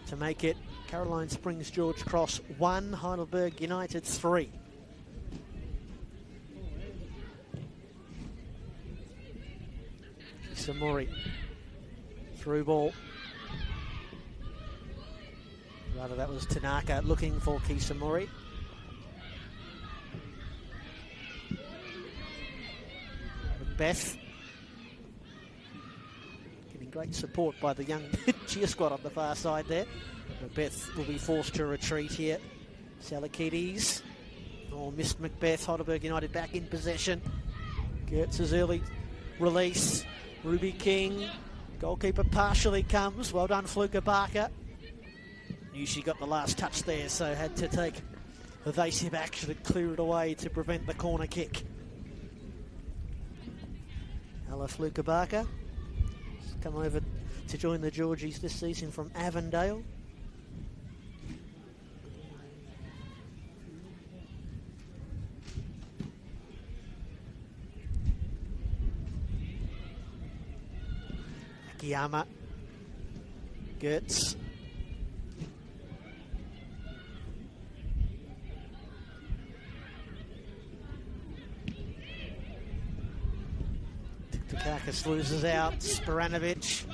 to make it Caroline Springs George Cross 1, Heidelberg United 3. Samori, through ball. Rather, that was Tanaka looking for Kisamori. Beth getting great support by the young cheer squad on the far side there. Macbeth will be forced to retreat here. Salakides, missed Macbeth. Heidelberg United back in possession. Gertz's early release. Ruby King, goalkeeper partially comes. Well done, Fluka Barker. Knew she got the last touch there, so had to take evasive action to clear it away to prevent the corner kick. Ella Fluka Barker has come over to join the Georgies this season from Avondale. Akiyama, Gertz, Tiktakakis loses out. Sporanovic.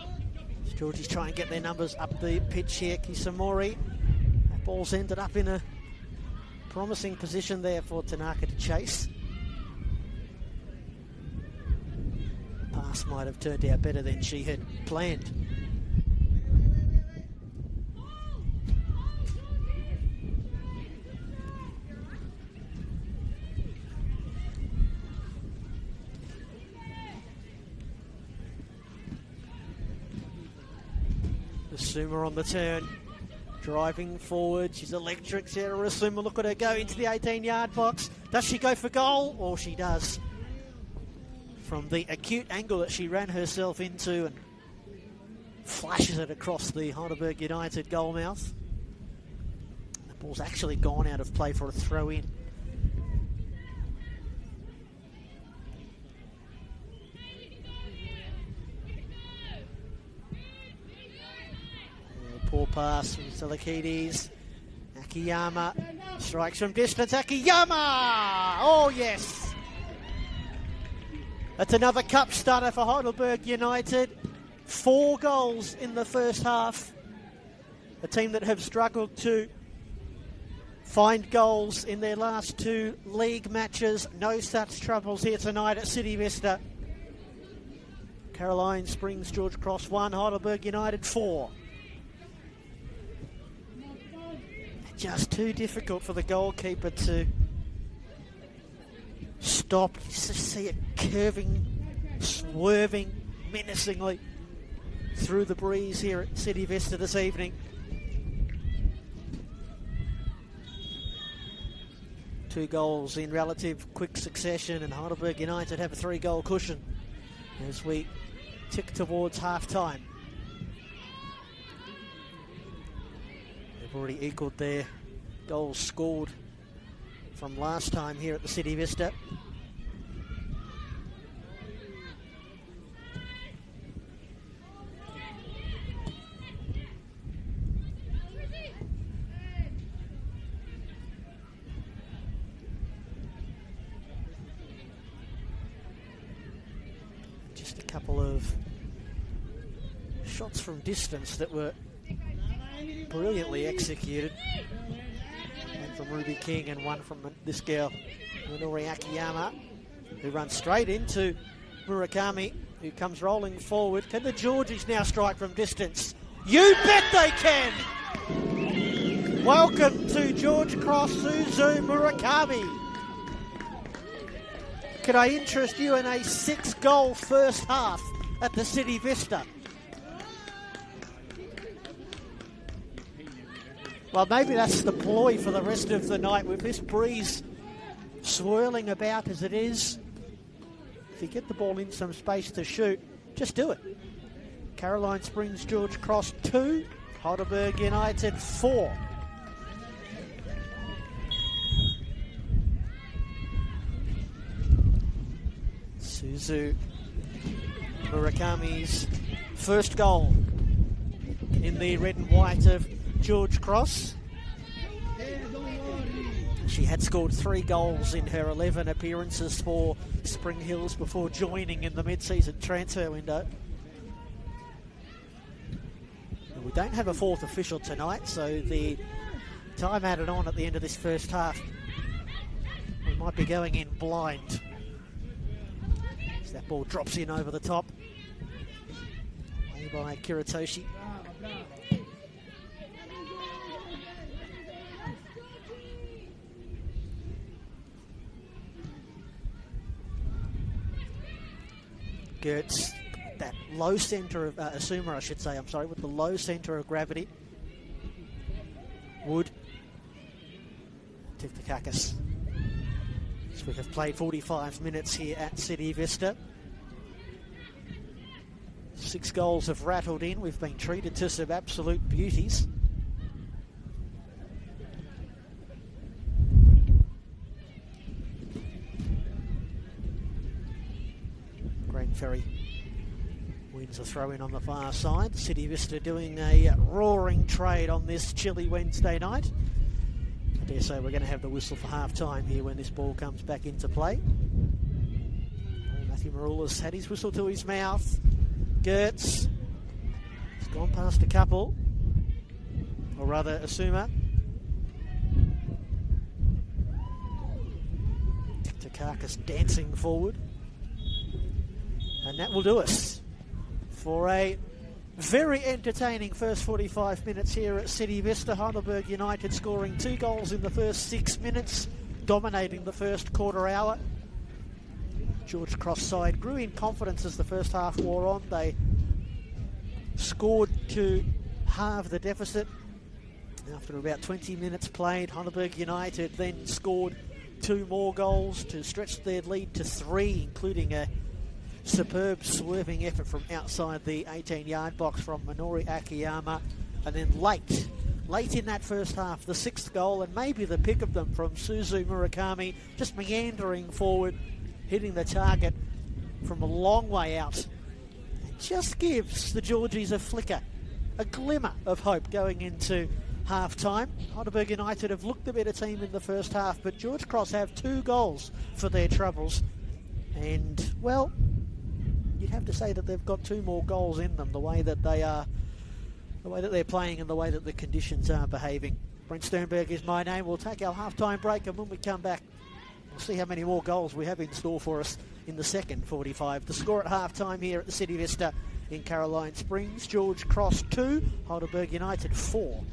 Georgies try and get their numbers up the pitch here. Kisamori. That ball's ended up in a promising position there for Tanaka to chase. Pass might have turned out better than she had planned. Asuma on the turn, driving forward. She's electric. Sarah Asuma, look at her go into the 18-yard box. Does she go for goal? Or she does. From the acute angle that she ran herself into and flashes it across the Heidelberg United goal mouth. The ball's actually gone out of play for a throw-in. Poor pass from Salakides. Akiyama strikes from distance. Akiyama! Oh, yes! That's another cup starter for Heidelberg United. 4 goals in the first half. A team that have struggled to find goals in their last 2 league matches. No such troubles here tonight at City Vista. Caroline Springs George Cross 1, Heidelberg United 4. Just too difficult for the goalkeeper to stop. You just see it curving, swerving menacingly through the breeze here at City Vista this evening. 2 goals in relative quick succession, and Heidelberg United have a 3-goal cushion as we tick towards half-time. They've already equalled their goals scored from last time here at the City Vista. Just a couple of shots from distance that were brilliantly executed. One from Ruby King and one from this girl, Minori Akiyama, who runs straight into Murakami, who comes rolling forward. Can the Georgies now strike from distance? You bet they can! Welcome to George Cross, Suzu Murakami. Could I interest you in a 6-goal first half at the City Vista? Well, maybe that's the ploy for the rest of the night with this breeze swirling about as it is. If you get the ball in some space to shoot, just do it. Caroline Springs George Cross 2, Heidelberg United 4. Suzu Murakami's first goal in the red and white of George Cross. She had scored 3 goals in her 11 appearances for Spring Hills before joining in the mid-season transfer window. And we don't have a 4th official tonight, so the time added on at the end of this first half, we might be going in blind. As that ball drops in over the top. Play by Kiritoshi. Gertz, that low centre of, Asuma I should say, I'm sorry, with the low centre of gravity. Wood. Tiftakakis. So we have played 45 minutes here at City Vista. 6 goals have rattled in. We've been treated to some absolute beauties. Ferry wins a throw in on the far side. City Vista doing a roaring trade on this chilly Wednesday night. I dare say we're going to have the whistle for half time here when this ball comes back into play. Matthew Marula's had his whistle to his mouth. Gertz has gone past a couple, or rather Asuma. Takakis dancing forward. And that will do us for a very entertaining first 45 minutes here at City Vista. Heidelberg United scoring 2 goals in the first 6 minutes, dominating the first quarter hour. George Cross side grew in confidence as the first half wore on. They scored to halve the deficit. After about 20 minutes played, Heidelberg United then scored 2 more goals to stretch their lead to 3, including a superb swerving effort from outside the 18-yard box from Minori Akiyama. And then late in that first half, the 6th goal, and maybe the pick of them from Suzu Murakami, just meandering forward, hitting the target from a long way out. It just gives the Georgies a flicker, a glimmer of hope going into half-time. Heidelberg United have looked the better team in the first half, but George Cross have 2 goals for their troubles. And, well, you'd have to say that they've got 2 more goals in them, the way that they are, the way that they're playing and the way that the conditions are behaving. Brent Sternberg is my name. We'll take our half-time break, and when we come back, we'll see how many more goals we have in store for us in the second 45. The score at half-time here at the City Vista in Caroline Springs. George Cross 2, Heidelberg United 4.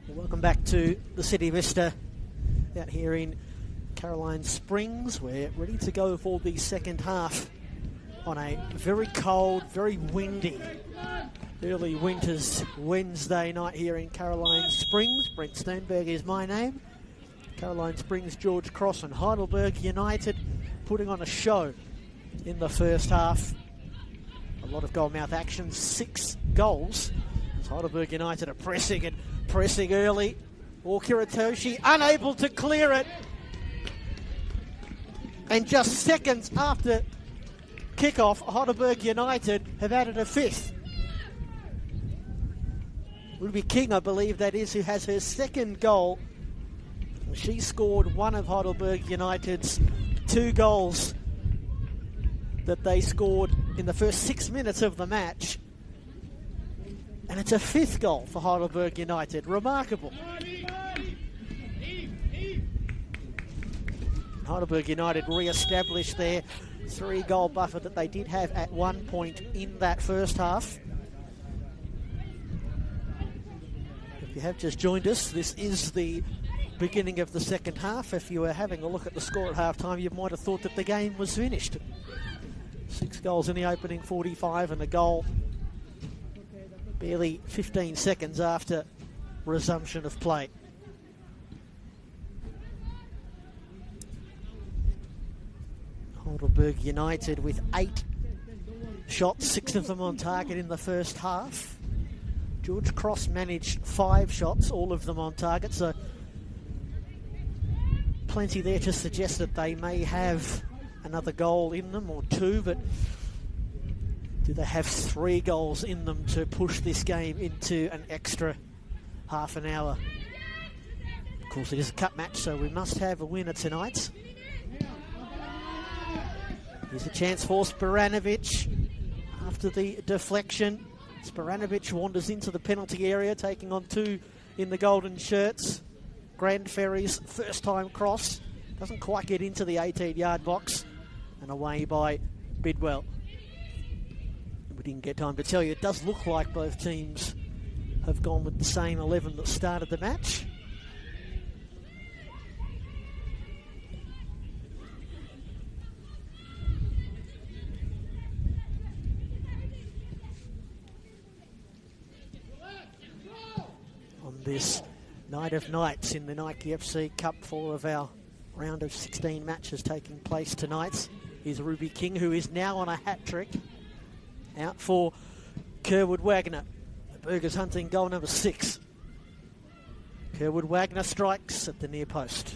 Welcome back to the City Vista out here in Caroline Springs. We're ready to go for the second half on a very cold, very windy early winter's Wednesday night here in Caroline Springs. Brent Sternberg is my name. Caroline Springs, George Cross and Heidelberg United putting on a show in the first half. A lot of goal-mouth action, 6 goals. As Heidelberg United are pressing early. Or Kiritoshi unable to clear it. And just seconds after kickoff, Heidelberg United have added a 5th. Ruby King, I believe that is, who has her 2nd goal. She scored one of Heidelberg United's 2 goals that they scored in the first 6 minutes of the match. And it's a 5th goal for Heidelberg United. Remarkable. Heidelberg United re-established their 3-goal buffer that they did have at one point in that first half. If you have just joined us, this is the beginning of the second half. If you were having a look at the score at half-time, you might have thought that the game was finished. 6 goals in the opening 45 and a goal barely 15 seconds after resumption of play. Heidelberg United with 8 shots, 6 of them on target in the first half. George Cross managed 5 shots, all of them on target, so plenty there to suggest that they may have another goal in them or 2, but do they have 3 goals in them to push this game into an extra half an hour? Of course, it is a cup match, so we must have a winner tonight. Here's a chance for Sporanovic after the deflection. Sporanovic wanders into the penalty area, taking on 2 in the golden shirts. Grand Ferry's first time cross. Doesn't quite get into the 18-yard box. And away by Bidwell. We didn't get time to tell you, it does look like both teams have gone with the same 11 that started the match. On this night of nights in the Nike FC Cup, 4 of our round of 16 matches taking place tonight. Here's Ruby King, who is now on a hat-trick. Out for Kerwood Wagner. The Burgers hunting goal number 6. Kerwood Wagner strikes at the near post.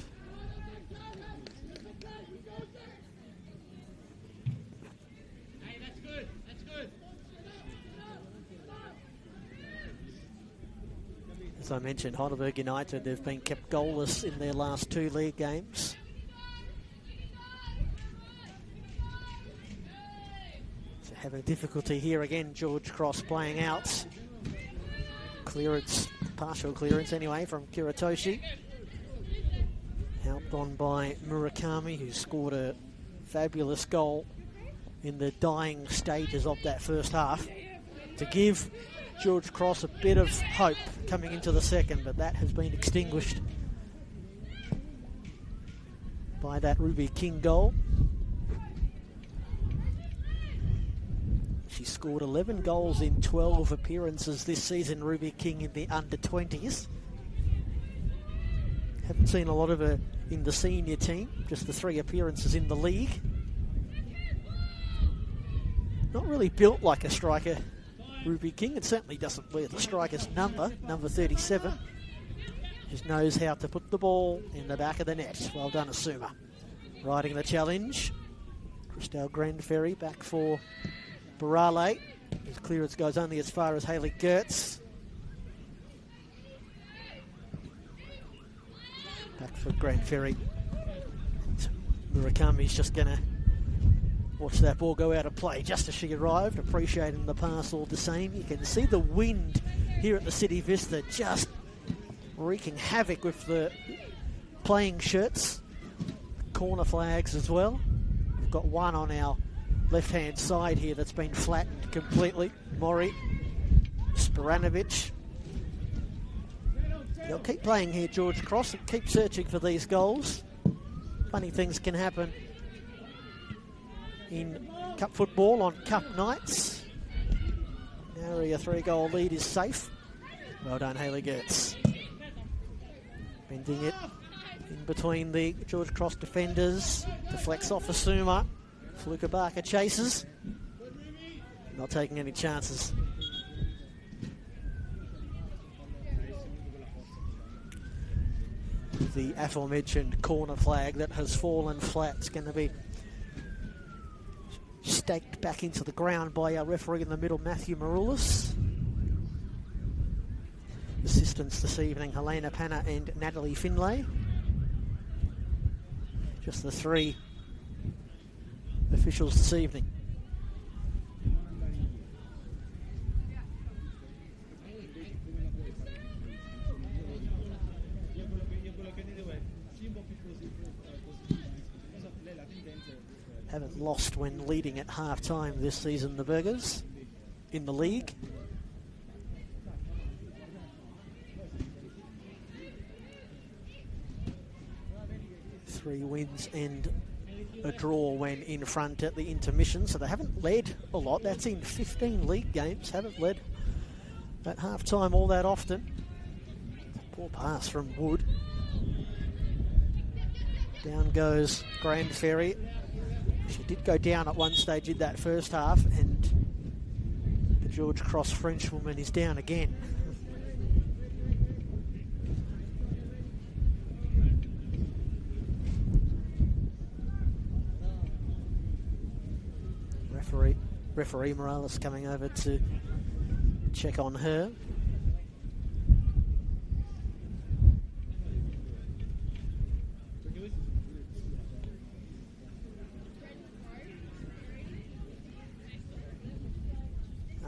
Hey, that's good. That's good. As I mentioned, Heidelberg United have been kept goalless in their last 2 league games. So having difficulty here again, George Cross playing out. Clearance, partial clearance anyway, from Kiritoshi. Helped on by Murakami, who scored a fabulous goal in the dying stages of that first half to give George Cross a bit of hope coming into the second, but that has been extinguished by that Ruby King goal. She scored 11 goals in 12 appearances this season, Ruby King, in the under-20s. Haven't seen a lot of her in the senior team, just the 3 appearances in the league. Not really built like a striker, Ruby King. It certainly doesn't wear the striker's number 37. Just knows how to put the ball in the back of the net. Well done, Asuma. Riding the challenge. Christelle Grandferry back for Barale. His clearance goes only as far as Hayley Gertz. Back for Grandferry. Murakami's just going to watch that ball go out of play just as she arrived, appreciating the pass all the same. You can see the wind here at the City Vista just wreaking havoc with the playing shirts. Corner flags as well. We've got one on our left-hand side here that's been flattened completely. Mori, Sporanovic. They'll keep playing here, George Cross, and keep searching for these goals. Funny things can happen in cup football on cup nights. Now a 3-goal lead is safe. Well done, Hayley Gertz. Bending it in between the George Cross defenders. Deflects off Asuma. Fluka Barker chases. Not taking any chances. The aforementioned corner flag that has fallen flat is going to be staked back into the ground by our referee in the middle, Matthew Maroulis. Assistants this evening, Helena Panna and Natalie Finlay. Just the 3 officials this evening. Haven't lost when leading at half-time this season, the Burgers, in the league. Three wins and a draw when in front at the intermission, so they haven't led a lot. That's in 15 league games, haven't led at half-time all that often. Poor pass from Wood. Down goes Grand Ferry. She did go down at one stage in that first half, and the George Cross Frenchwoman is down again. Referee Morales coming over to check on her.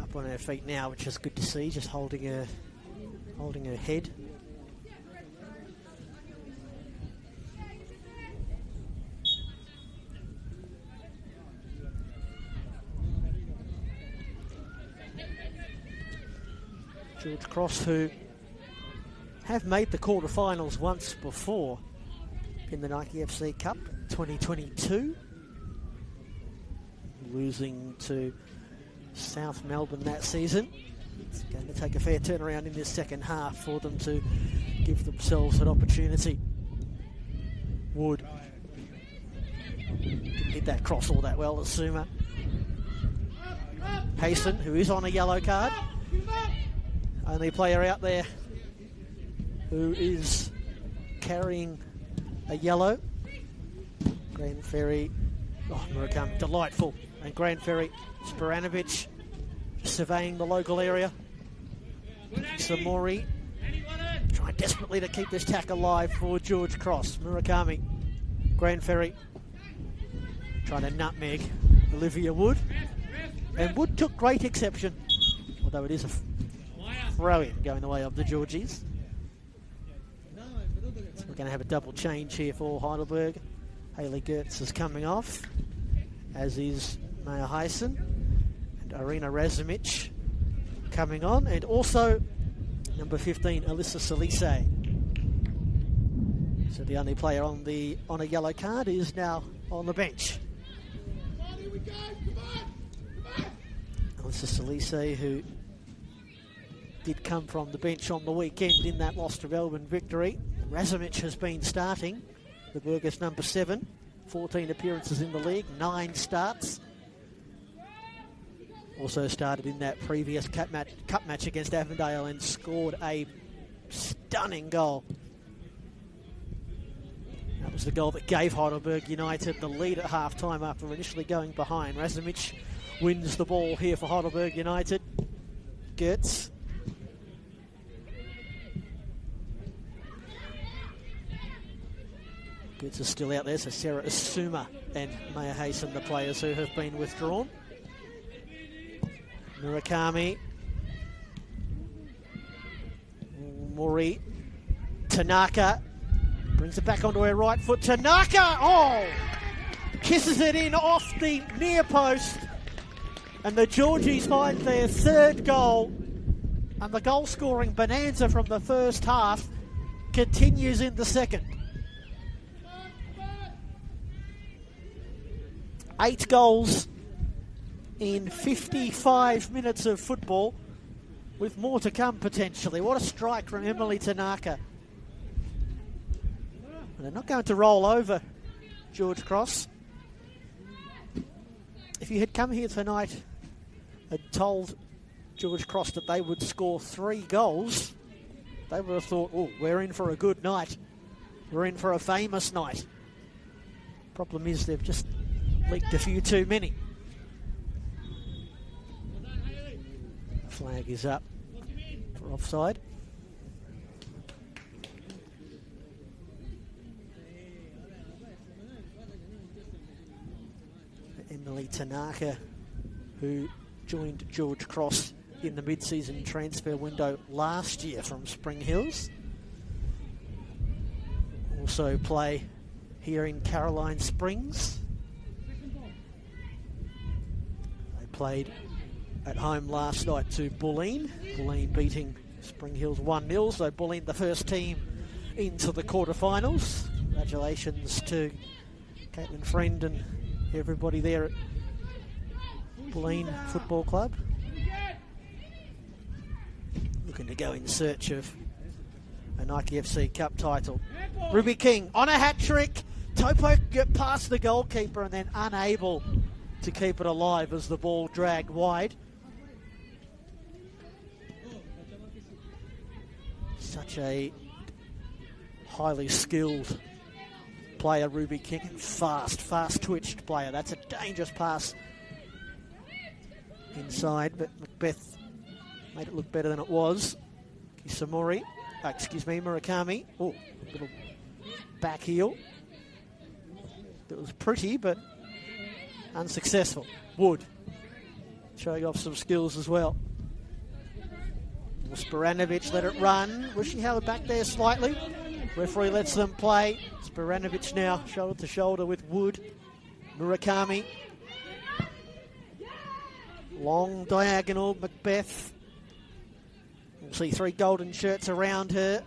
Up on her feet now, which is good to see, just holding her head. George Cross, who have made the quarterfinals once before in the Nike FC Cup 2022, losing to South Melbourne that season. It's going to take a fair turnaround in this second half for them to give themselves an opportunity. Wood didn't hit that cross all that well, Asuma. Payson, who is on a yellow card. Only player out there who is carrying a yellow. Grand Ferry, Murakami, delightful. And Grand Ferry, Sporanovic surveying the local area. Samori trying desperately to keep this tack alive for George Cross. Murakami, Grand Ferry trying to nutmeg Olivia Wood. And Wood took great exception, although it is a throw-in going the way of the Georgies. So we're going to have a double change here for Heidelberg. Hayley Gertz is coming off, as is Maya Heisen, and Irina Razumich coming on, and also number 15, Alyssa Salise. So the only player on a yellow card is now on the bench. Alyssa Salise, who did come from the bench on the weekend in that loss to Melbourne victory. Razumich has been starting, the Burgess number 7, 14 appearances in the league, 9 starts. Also started in that previous cup match against Avondale and scored a stunning goal. That was the goal that gave Heidelberg United the lead at half-time after initially going behind. Razumich wins the ball here for Heidelberg United. Gertz. Gertz is still out there, so Sarah Asuma and Maya Hayson, the players who have been withdrawn. Murakami. Mori. Tanaka. Brings it back onto her right foot. Tanaka! Oh! Kisses it in off the near post. And the Georgies find their third goal. And the goal-scoring bonanza from the first half continues in the second. 8 goals in 55 minutes of football, with more to come potentially. What a strike from Emily Tanaka. And they're not going to roll over George Cross. If you had come here tonight and told George Cross that they would score 3 goals, they would have thought, oh, we're in for a good night. We're in for a famous night. Problem is they've just leaked a few too many. Flag is up for offside. Emily Tanaka, who joined George Cross in the mid-season transfer window last year from Spring Hills. Also play here in Caroline Springs. They played at home last night to Bulleen. Bulleen beating Spring Hills 1-0, so Bulleen the first team into the quarterfinals. Congratulations to Caitlin Friend and everybody there at Bulleen Football Club. Looking to go in search of a Nike FC Cup title. Ruby King on a hat-trick. Topo get past the goalkeeper and then unable to keep it alive as the ball dragged wide. Such a highly skilled player, Ruby King. Fast-twitched player. That's a dangerous pass inside, but Macbeth made it look better than it was. Murakami. Oh, a little back heel. It was pretty, but unsuccessful. Wood showing off some skills as well. Sporanovic let it run. Was she held back there slightly? Referee lets them play. Sporanovic now shoulder to shoulder with Wood. Murakami. Long diagonal, Macbeth. We'll see 3 golden shirts around her.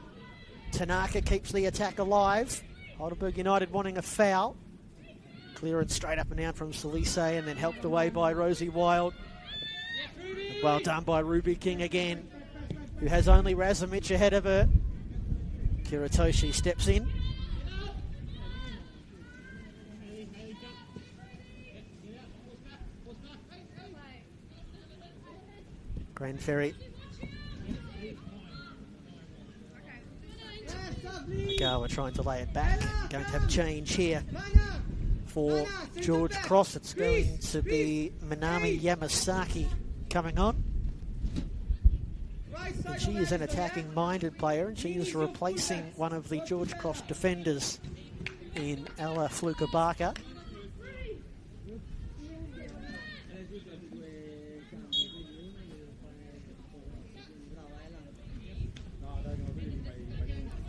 Tanaka keeps the attack alive. Heidelberg United wanting a foul. Clearance straight up and down from Salise and then helped away by Rosie Wild. Well done by Ruby King again, who has only Razumich ahead of her. Kiritoshi steps in. Grand Ferry. Magawa trying to lay it back. Going to have a change here for George Cross. It's going to be Minami Yamasaki coming on. And she is an attacking-minded player, and she is replacing one of the George Cross defenders in Ella Flukabaka.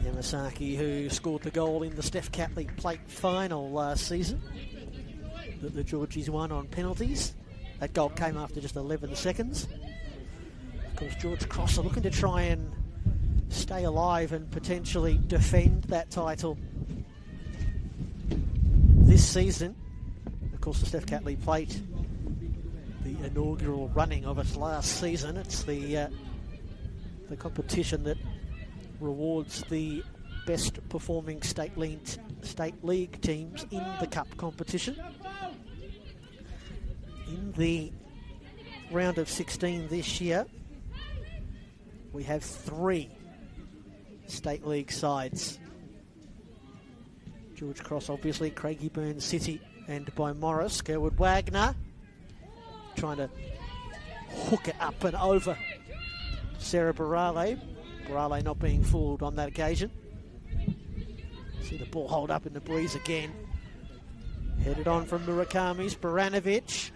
Yamasaki, who scored the goal in the Steph Catley Plate final last season that the Georgies won on penalties. That goal came after just 11 seconds. Of course, George Cross are looking to try and stay alive and potentially defend that title this season. Of course, the Steph Catley Plate, the inaugural running of its last season. It's the competition that rewards the best performing state league teams in the cup competition. In the round of 16 this year, we have 3 state league sides. George Cross, obviously, Craigieburn City, and by Morris. Gerwood Wagner trying to hook it up and over Sarah Barale. Barale not being fooled on that occasion. See the ball hold up in the breeze again. Headed on from Murakami. Sporanovic.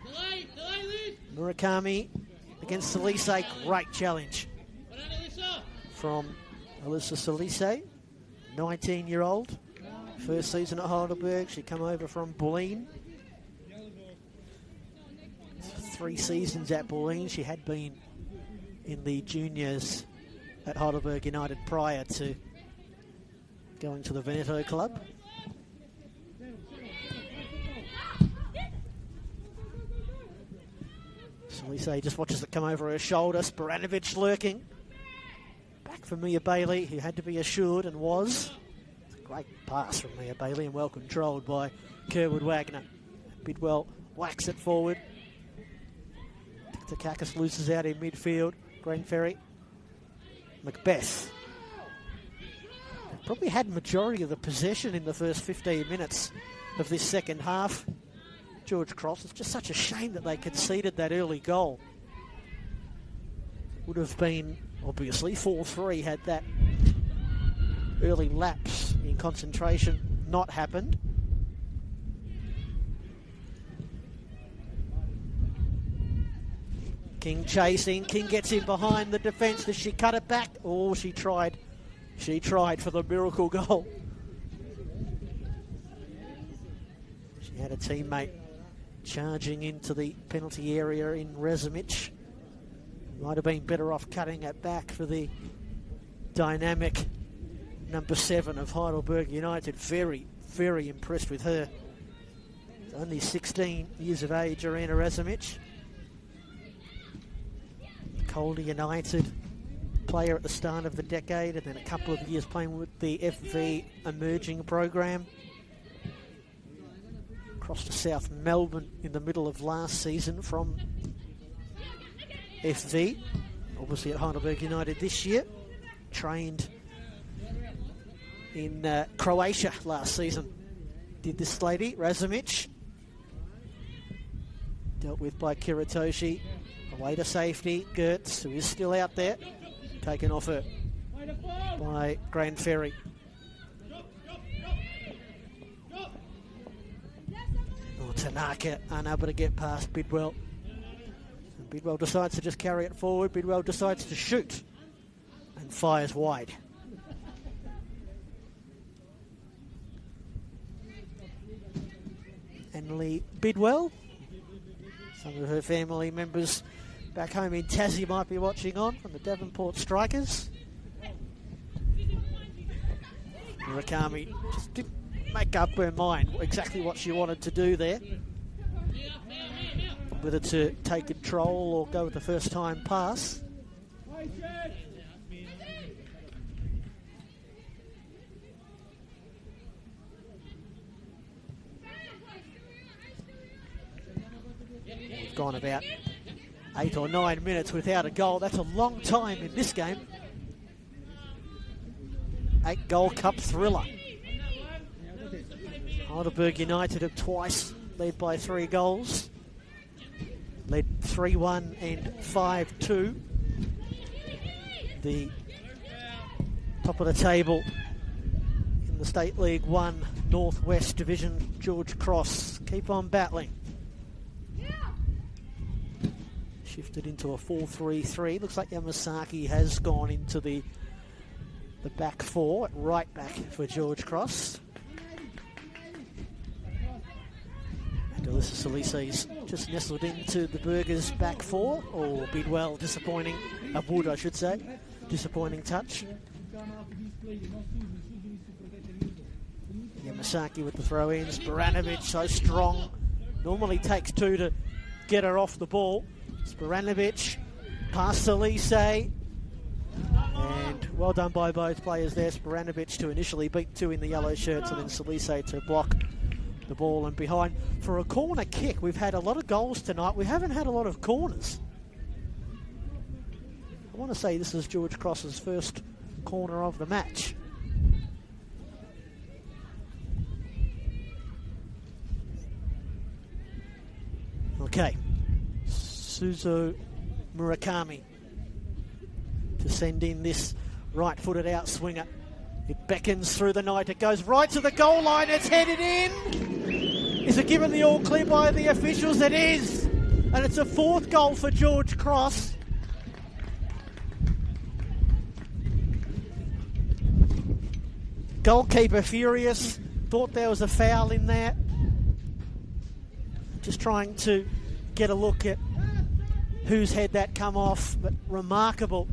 Murakami against Salise. Great challenge from Alyssa Salise, 19-year-old. First season at Heidelberg. She come over from Bulleen. 3 seasons at Bulleen. She had been in the juniors at Heidelberg United prior to going to the Veneto club. Salise just watches it come over her shoulder. Sporanovic lurking. Back for Mia Bailey, who had to be assured and was. It's a great pass from Mia Bailey and well controlled by Kerwood Wagner. Bidwell whacks it forward. Takakis loses out in midfield. Greenferry. Macbeth. Probably had majority of the possession in the first 15 minutes of this second half. George Cross, it's just such a shame that they conceded that early goal. Would have been, obviously, 4-3 had that early lapse in concentration not happened. King chasing, King gets in behind the defence. Does she cut it back? Oh, she tried. She tried for the miracle goal. She had a teammate charging into the penalty area in Rezimic. Might have been better off cutting it back for the dynamic number 7 of Heidelberg United. Very, very impressed with her. Only 16 years of age, Irina Rezimic. Calder United player at the start of the decade, and then a couple of years playing with the FV emerging program. Across to South Melbourne in the middle of last season from FV. Obviously at Heidelberg United this year. Trained in Croatia last season. Did this lady, Razimic. Dealt with by Kiritoshi. Away to safety. Gertz, who is still out there. Taken off her by Grand Ferry. Oh, Tanaka unable to get past Bidwell. And Bidwell decides to just carry it forward. Bidwell decides to shoot and fires wide. Emily Bidwell. Some of her family members back home in Tassie might be watching on from the Devonport Strikers. Murakami just didn't make up her mind exactly what she wanted to do there. Whether to take control or go with the first time pass. We've gone about 8 or 9 minutes without a goal. That's a long time in this game. 8-goal cup thriller. Heidelberg United have twice led by 3 goals. Led 3-1 and 5-2. The top of the table in the State League 1 Northwest Division, George Cross. Keep on battling. Shifted into a 4-3-3. Looks like Yamasaki has gone into the back 4 at right back for George Cross. And Alyssa Salise's just nestled into the Burgers back 4, or Bidwell disappointing, Wood I should say, disappointing touch. Yamasaki with the throw-ins. Sporanovic so strong, normally takes 2 to get her off the ball. Sporanovic, past Salise, and well done by both players there. Sporanovic to initially beat 2 in the yellow shirts, and then Salise to block the ball and behind. For a corner kick, we've had a lot of goals tonight. We haven't had a lot of corners. I want to say this is George Cross's first corner of the match. Okay. Suzo Murakami to send in this right-footed outswinger. It beckons through the night. It goes right to the goal line. It's headed in. Is it given the all clear by the officials? It is. And it's a 4th goal for George Cross. Goalkeeper furious. Thought there was a foul in there. Just trying to get a look at whose head that come off, but remarkable.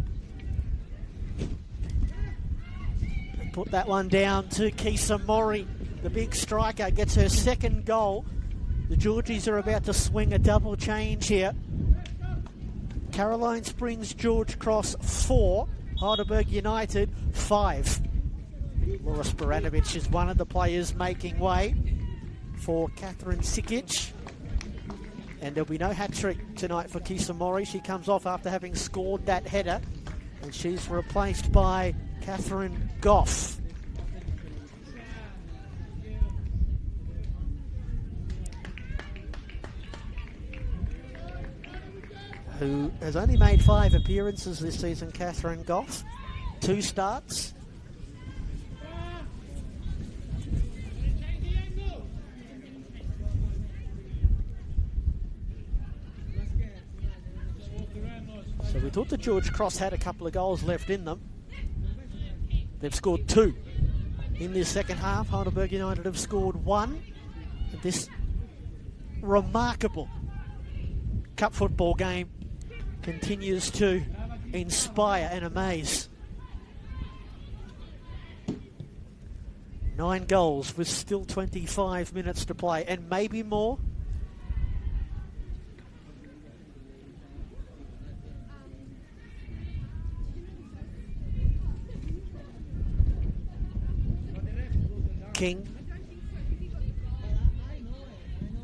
put that one down to Kisa Mori. The big striker gets her second goal. The Georgies are about to swing a double change here. Caroline Springs George Cross 4, Heidelberg United 5. Laura Sporanovic is one of the players making way for Catherine Sikic. And there'll be no hat-trick tonight for Kisa Mori. She comes off after having scored that header. And she's replaced by Catherine Goff. Who has only made 5 appearances this season, Catherine Goff. 2 starts. So we thought the George Cross had a couple of goals left in them. They've scored 2 in this second half. Heidelberg United have scored 1. And this remarkable cup football game continues to inspire and amaze. 9 goals with still 25 minutes to play, and maybe more. King.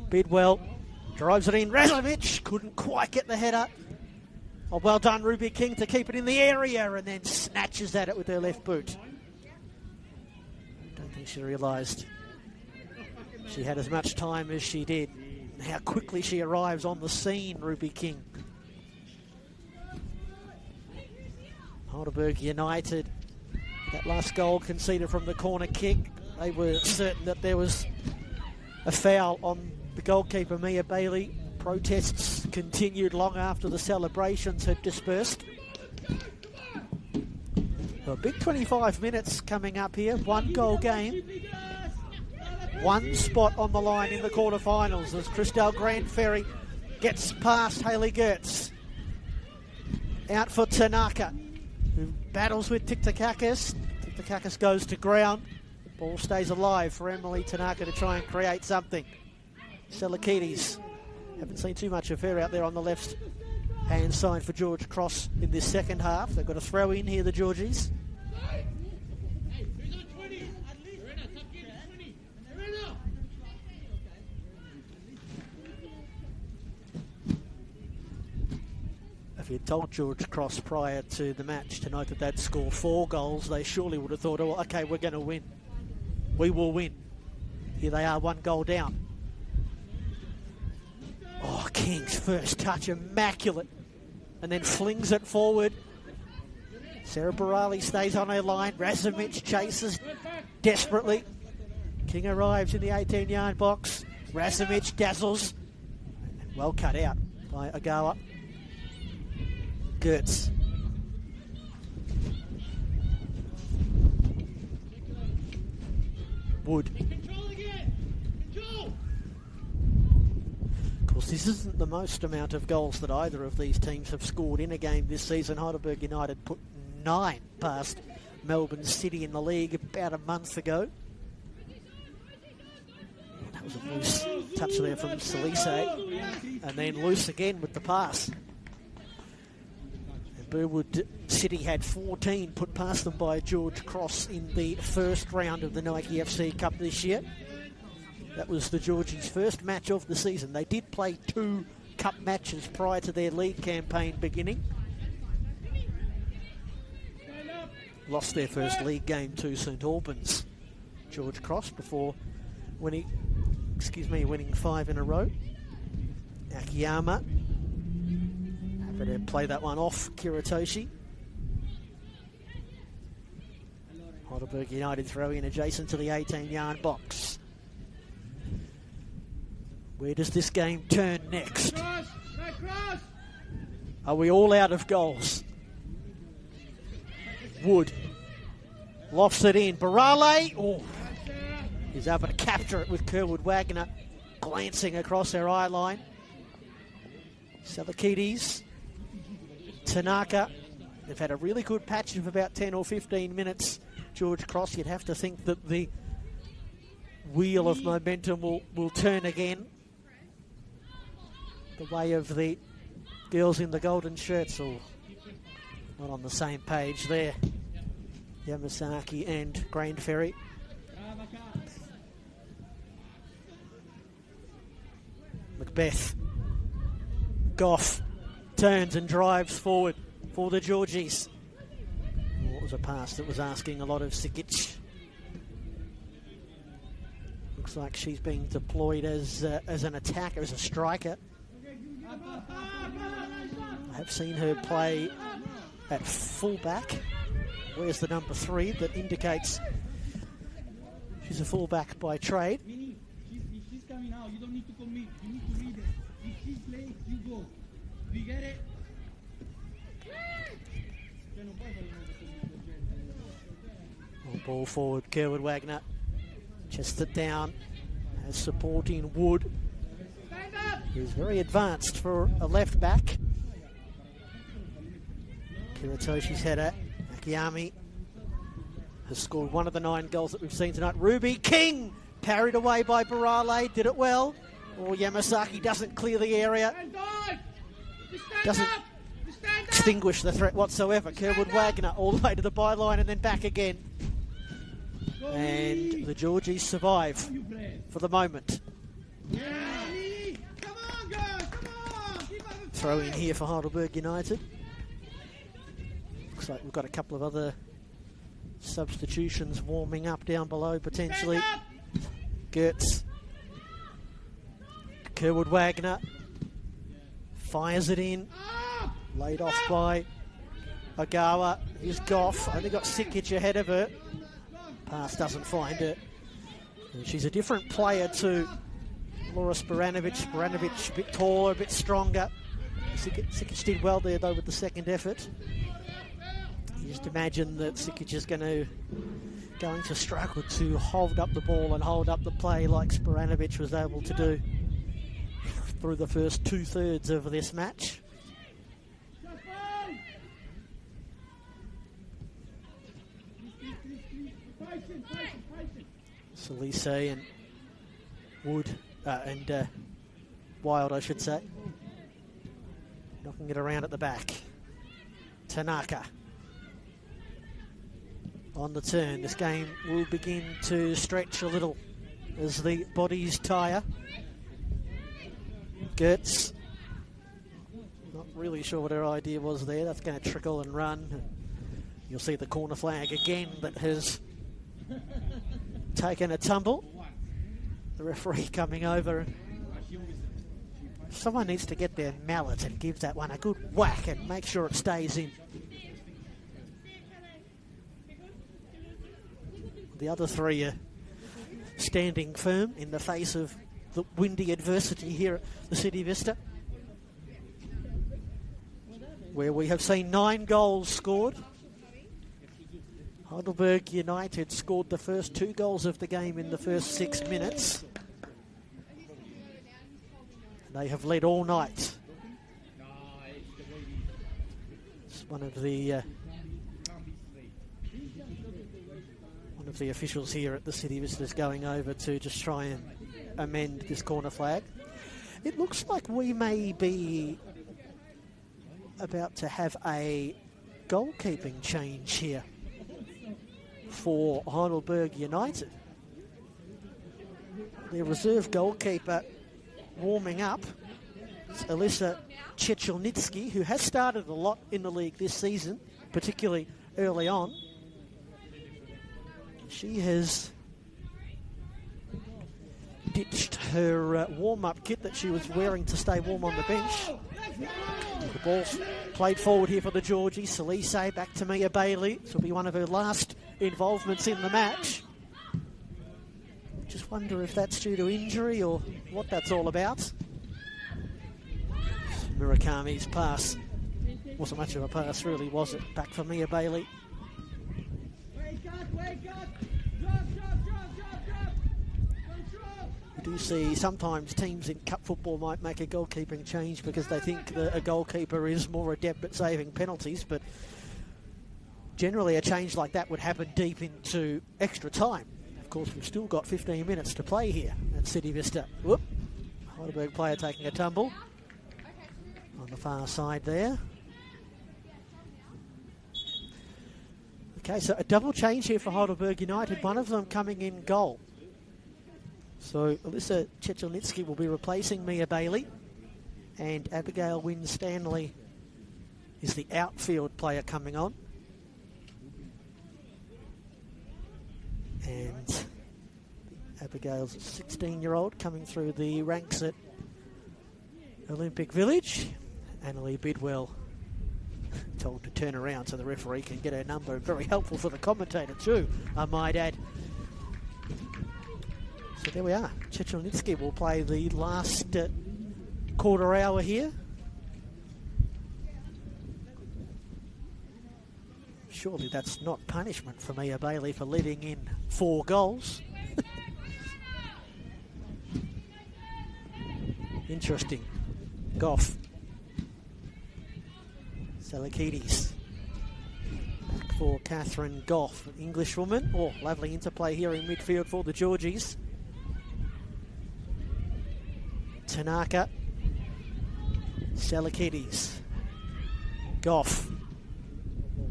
Bidwell drives it in. Razovic couldn't quite get the header. Oh, well done, Ruby King, to keep it in the area, and then snatches at it with her left boot. Don't think she realised she had as much time as she did. How quickly she arrives on the scene, Ruby King. Heidelberg United, that last goal conceded from the corner kick. They were certain that there was a foul on the goalkeeper, Mia Bailey. Protests continued long after the celebrations had dispersed. A big 25 minutes coming up here. 1 goal game. 1 spot on the line in the quarterfinals as Christelle Grandferry gets past Hayley Gertz. Out for Tanaka, who battles with Tiktakakis. Tiktakakis goes to ground. Ball stays alive for Emily Tanaka to try and create something. Selakides. Haven't seen too much of her out there on the left hand side for George Cross in this second half. They've got a throw in here, the Georgies. If you'd told George Cross prior to the match tonight that they'd score 4 goals, they surely would have thought, oh, okay, we're going to win. We will win. Here they are, 1 goal down. Oh, King's first touch, immaculate. And then flings it forward. Sarah Barali stays on her line. Razovic chases desperately. King arrives in the 18-yard box. Razovic dazzles. Well cut out by Agawa. Gertz. Wood. Of course, this isn't the most amount of goals that either of these teams have scored in a game this season. Heidelberg United put 9 past Melbourne City in the league about a month ago. That was a loose touch there from Salise. And then loose again with the pass. And Burwood City had 14 put past them by George Cross in the first round of the Nike FC Cup this year. That was the Georgies' first match of the season. They did play 2 cup matches prior to their league campaign beginning. Lost their first league game to St Albans. George Cross before winning 5 in a row. Akiyama happy to play that one off Kiritoshi. Heidelberg United throw in adjacent to the 18-yard box. Where does this game turn next? Are we all out of goals? Wood lofts it in. Barale, oh, he's able to capture it with Kerwood Wagner glancing across her eye line. Selakides, Tanaka. They've had a really good patch of about 10 or 15 minutes George Cross, you'd have to think that the wheel of momentum will turn again. The way of the girls in the golden shirts, all not on the same page there. Yamasaki and Grain Ferry. Macbeth. Goff turns and drives forward for the Georgies. Well, it was a pass that was asking a lot of Sikic. Looks like she's being deployed as an attacker, as a striker. I have seen her play at fullback. Where's the number 3 that indicates she's a fullback by trade? She's coming out. You don't need to commit. You need to read it. If she's late, you go. Do you get it? Ball forward, Kerwood Wagner. Chest it down. As supporting Wood, who's very advanced for a left back. Kiritoshi's header. Akiyami has scored one of the 9 goals that we've seen tonight. Ruby King parried away by Barale, did it well. Or Yamasaki doesn't clear the area. Doesn't extinguish the threat whatsoever. Kerwood Wagner all the way to the byline and then back again. And the Georgies survive for the moment. Throw in here for Heidelberg United. Looks like we've got a couple of other substitutions warming up down below potentially. Gertz. Kerwood Wagner fires it in. Laid off by Ogawa. Here's Goff. Only got Sikic ahead of her. Pass doesn't find her. And she's a different player to Laura Sporanovic. Sporanovic a bit taller, a bit stronger. Sikic did well there though with the second effort. You just imagine that Sikic is going to struggle to hold up the ball and hold up the play like Sporanovic was able to do through the first 2/3 of this match. Salise and Wood and Wild, I should say. Knocking it around at the back. Tanaka on the turn. This game will begin to stretch a little as the bodies tire. Gertz. Not really sure what her idea was there. That's going to trickle and run. You'll see the corner flag again that has taken a tumble. The referee coming over. Someone needs to get their mallet and give that one a good whack and make sure it stays in. The other 3 are standing firm in the face of the windy adversity here at the City Vista, where we have seen 9 goals scored. Heidelberg United scored the first 2 goals of the game in the first 6 minutes. They have led all night. It's one of the officials here at the City Vistas going over to just try and amend this corner flag. It looks like we may be about to have a goalkeeping change here for Heidelberg United. Their reserve goalkeeper warming up, it's Elisa Chechelnitsky, who has started a lot in the league this season, particularly early on. She has ditched her warm-up kit that she was wearing to stay warm on the bench. The ball's played forward here for the Georgies. Salise back to Mia Bailey. This will be one of her last involvements in the match. Just wonder if that's due to injury or what that's all about. Murakami's pass wasn't much of a pass, really, was it? Back for Mia Bailey. We do see sometimes teams in cup football might make a goalkeeping change because they think that a goalkeeper is more adept at saving penalties, but Generally, a change like that would happen deep into extra time. Of course, we've still got 15 minutes to play here at City Vista. Whoop. Heidelberg player taking a tumble on the far side there. Okay, so a double change here for Heidelberg United, one of them coming in goal. So Alyssa Chechelnitsky will be replacing Mia Bailey, and Abigail Wynne-Stanley is the outfield player coming on. And Abigail's a 16-year-old coming through the ranks at Olympic Village. Annalie Bidwell told to turn around so the referee can get her number. Very helpful for the commentator too, I might add. So there we are. Chechelnitsky will play the last quarter hour here. Surely that's not punishment for Mia Bailey for letting in 4 goals. Interesting. Goff. Salakidis. Back for Catherine Goff, an Englishwoman. Oh, lovely interplay here in midfield for the Georgies. Tanaka. Salakidis. Goff.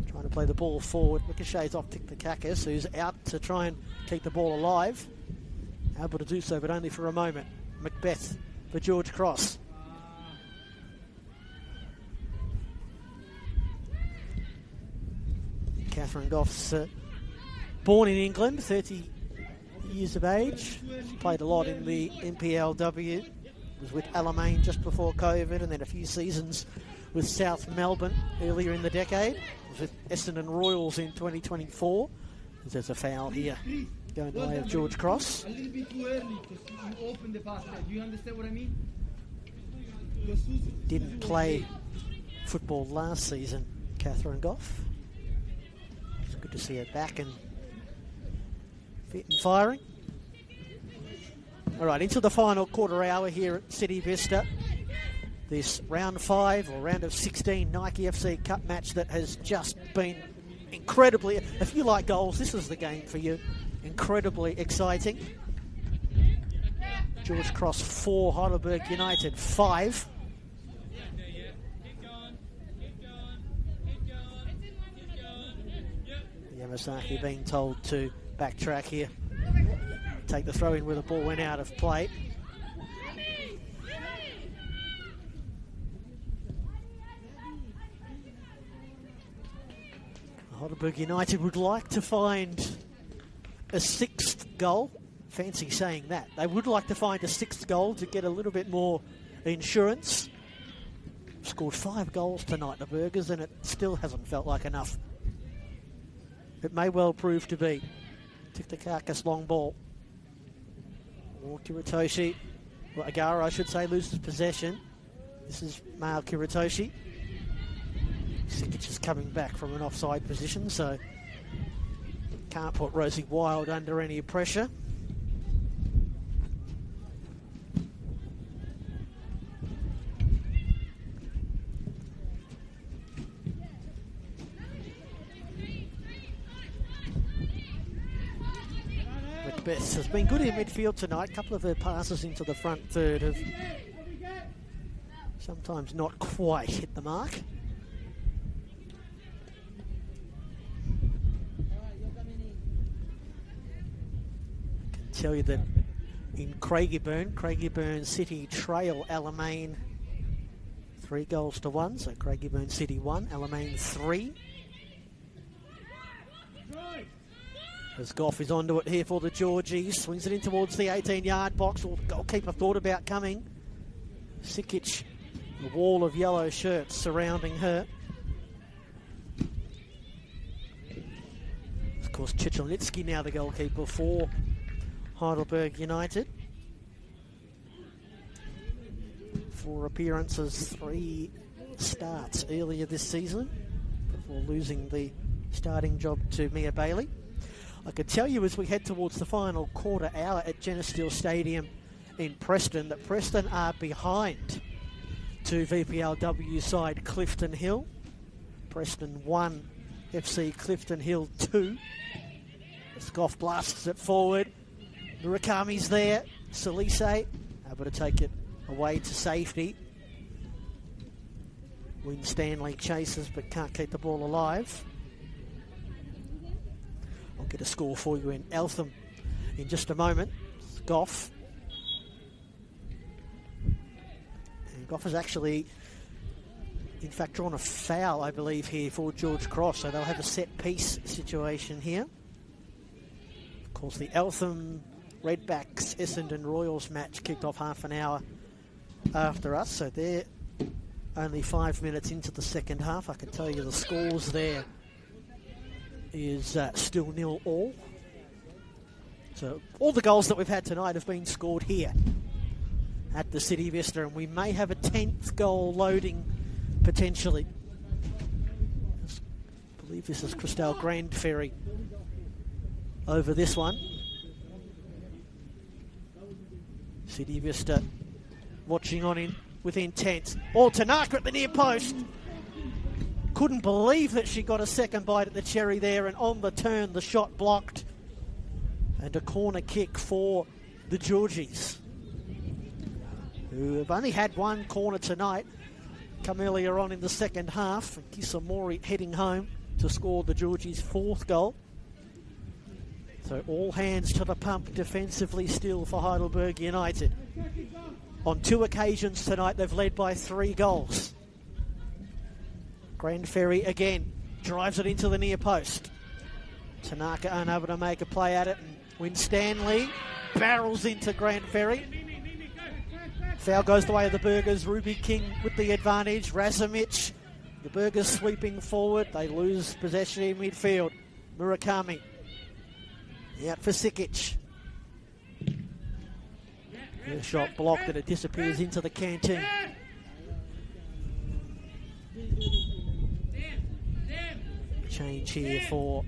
Trying to play the ball forward. Ricochets off Tiktakakis, who's out to try and keep the ball alive. Able to do so, but only for a moment. Macbeth for George Cross. Catherine Goff's born in England, 30 years of age. She's played a lot in the NPLW. Was with Alamein just before COVID, and then a few seasons with South Melbourne earlier in the decade. Was with Essendon Royals in 2024. There's a foul here going the way of George Cross. A little bit too early because you opened the basket. Do you understand what I mean? Didn't play football last season, Catherine Goff. It's good to see her back and fit and firing. All right, into the final quarter hour here at City Vista. This round 5 or round of 16 Nike FC Cup match that has just been incredibly, if you like goals, this is the game for you. Incredibly exciting. George Cross 4, Heidelberg United 5. Yamasaki being told to backtrack here. Take the throw in where the ball went out of play. Heidelberg United would like to find a 6th goal. Fancy saying that. They would like to find a 6th goal to get a little bit more insurance. Scored 5 goals tonight, the Burgers, and it still hasn't felt like enough. It may well prove to be. Tiktakakis long ball. Or Kiritoshi, or Agara I should say, loses possession. This is Male Kiritoshi. Sikic is coming back from an offside position, so can't put Rosie Wild under any pressure. Macbeth has been good in midfield tonight. A couple of her passes into the front third have sometimes not quite hit the mark. Tell you that in Craigieburn City trail Alamein 3-1, so Craigieburn City 1, Alamein 3. As Goff is onto it here for the Georgies, swings it in towards the 18-yard box. Well, the goalkeeper thought about coming. Sikic, a wall of yellow shirts surrounding her. Of course, Chechelnitsky now the goalkeeper for Heidelberg United. 4 appearances, 3 starts earlier this season before losing the starting job to Mia Bailey. I could tell you as we head towards the final quarter hour at Genesteel Stadium in Preston that Preston are behind to VPLW side Clifton Hill. Preston 1, FC Clifton Hill 2. Scoff blasts it forward. Murakami's there. Salise able to take it away to safety. Win Stanley chases but can't keep the ball alive. I'll get a score for you in Eltham in just a moment. Goff. And Goff has actually, in fact, drawn a foul, I believe, here for George Cross, so they'll have a set-piece situation here. Of course, the Eltham Redbacks Essendon Royals match kicked off half an hour after us, so they're only 5 minutes into the second half. I can tell you the scores there is still 0-0. So all the goals that we've had tonight have been scored here at the City Vista, and we may have a 10th goal loading potentially. I believe this is Christelle Grand Ferry over this one. City Vista watching on in with intent. All Tanaka at the near post. Couldn't believe that she got a second bite at the cherry there, and on the turn the shot blocked. And a corner kick for the Georgies, who have only had one corner tonight, come earlier on in the second half. And Kisamori heading home to score the Georgies' 4th goal. So all hands to the pump defensively still for Heidelberg United. On 2 occasions tonight they've led by 3 goals. Grand Ferry again drives it into the near post. Tanaka unable to make a play at it, and Winstanley barrels into Grand Ferry. Foul goes the way of the Burgers. Ruby King with the advantage. Razumich, the Burgers sweeping forward. They lose possession in midfield. Murakami out for Sikic. The shot blocked and it disappears into the canteen. Change here for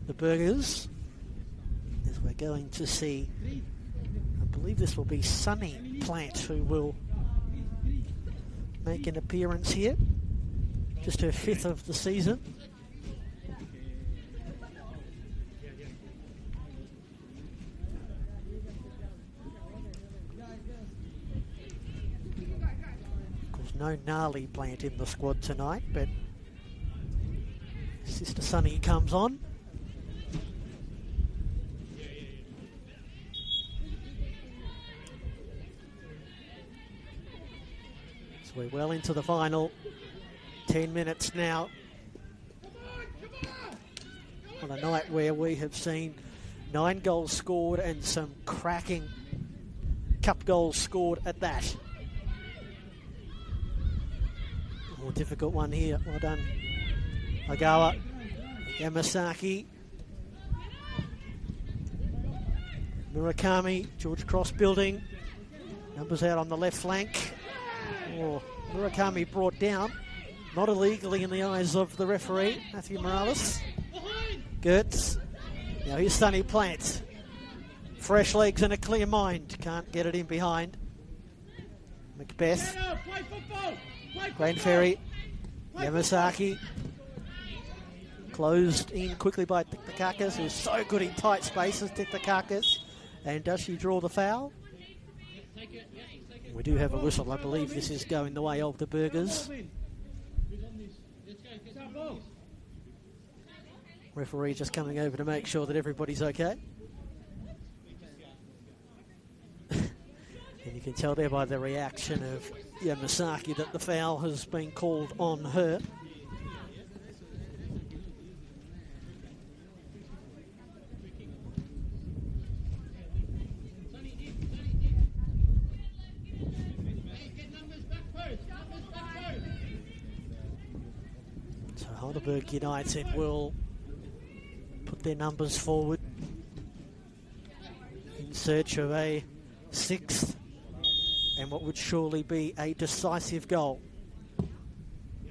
the Burgers, as we're going to see, I believe this will be Sunny Plant who will make an appearance here. Just her 5th of the season. No gnarly Plant in the squad tonight, but Sister Sunny comes on. So we're well into the final 10 minutes now. On a night where we have seen 9 goals scored and some cracking cup goals scored at that. More difficult one here. Well done, Agawa. Yamasaki. Murakami. George Cross building. Numbers out on the left flank. Oh, Murakami brought down. Not illegally in the eyes of the referee, Matthew Morales. Gertz. Now here's Sunny Plant. Fresh legs and a clear mind. Can't get it in behind. Macbeth. Grand Ferry, Yamasaki, closed in quickly by Tiktakakis, who's so good in tight spaces, Tiktakakis. And does she draw the foul? We do have a whistle. I believe this is going the way of the Burgers. Referee just coming over to make sure that everybody's okay. And you can tell there by the reaction of Yamasaki that the foul has been called on her. So Heidelberg United will put their numbers forward in search of a 6th and what would surely be a decisive goal.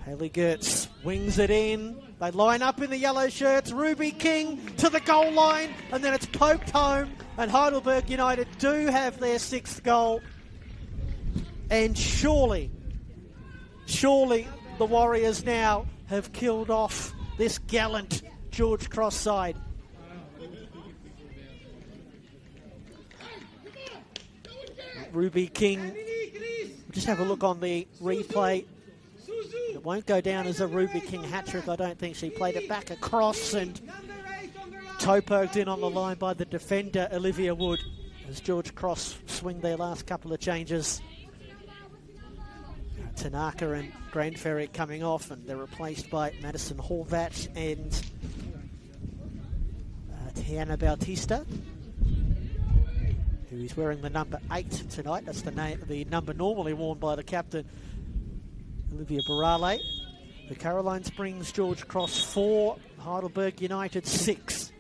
Haley Gertz wings it in. They line up in the yellow shirts. Ruby King to the goal line, and then it's poked home, and Heidelberg United do have their 6th goal. And surely the Warriors now have killed off this gallant George Cross side. Ruby King, just have a look on the replay. It won't go down as a Ruby King hat-trick. I don't think she played it back across and toe poked in on the line by the defender, Olivia Wood, as George Cross swing their last couple of changes. Tanaka and Grandferry coming off, and they're replaced by Madison Horvat and Tiana Bautista, who is wearing the number 8 tonight. That's the number normally worn by the captain, Olivia Barale. The Caroline Springs George Cross 4, Heidelberg United 6.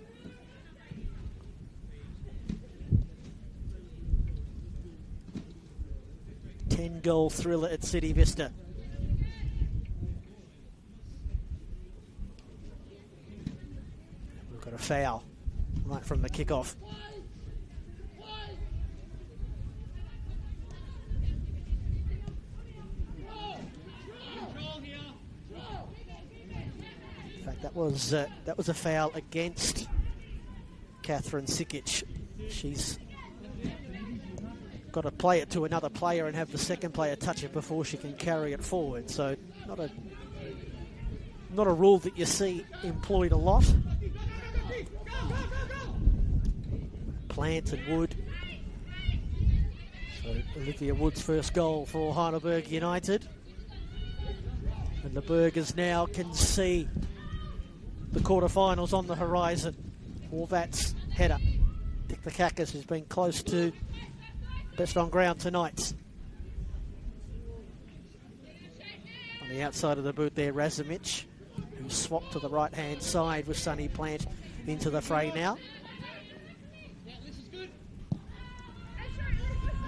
Goal thriller at City Vista. We've got a foul right from the kickoff. In fact, that was a foul against Catherine Sikic. She's got to play it to another player and have the second player touch it before she can carry it forward. So not a rule that you see employed a lot. Plant and Wood. So Olivia Wood's first goal for Heidelberg United. And the Burgers now can see the quarterfinals on the horizon. Horvat's header. Dick Kakis has been close to best on ground tonight. On the outside of the boot there, Razumich, who swapped to the right-hand side with Sonny Plant into the fray now.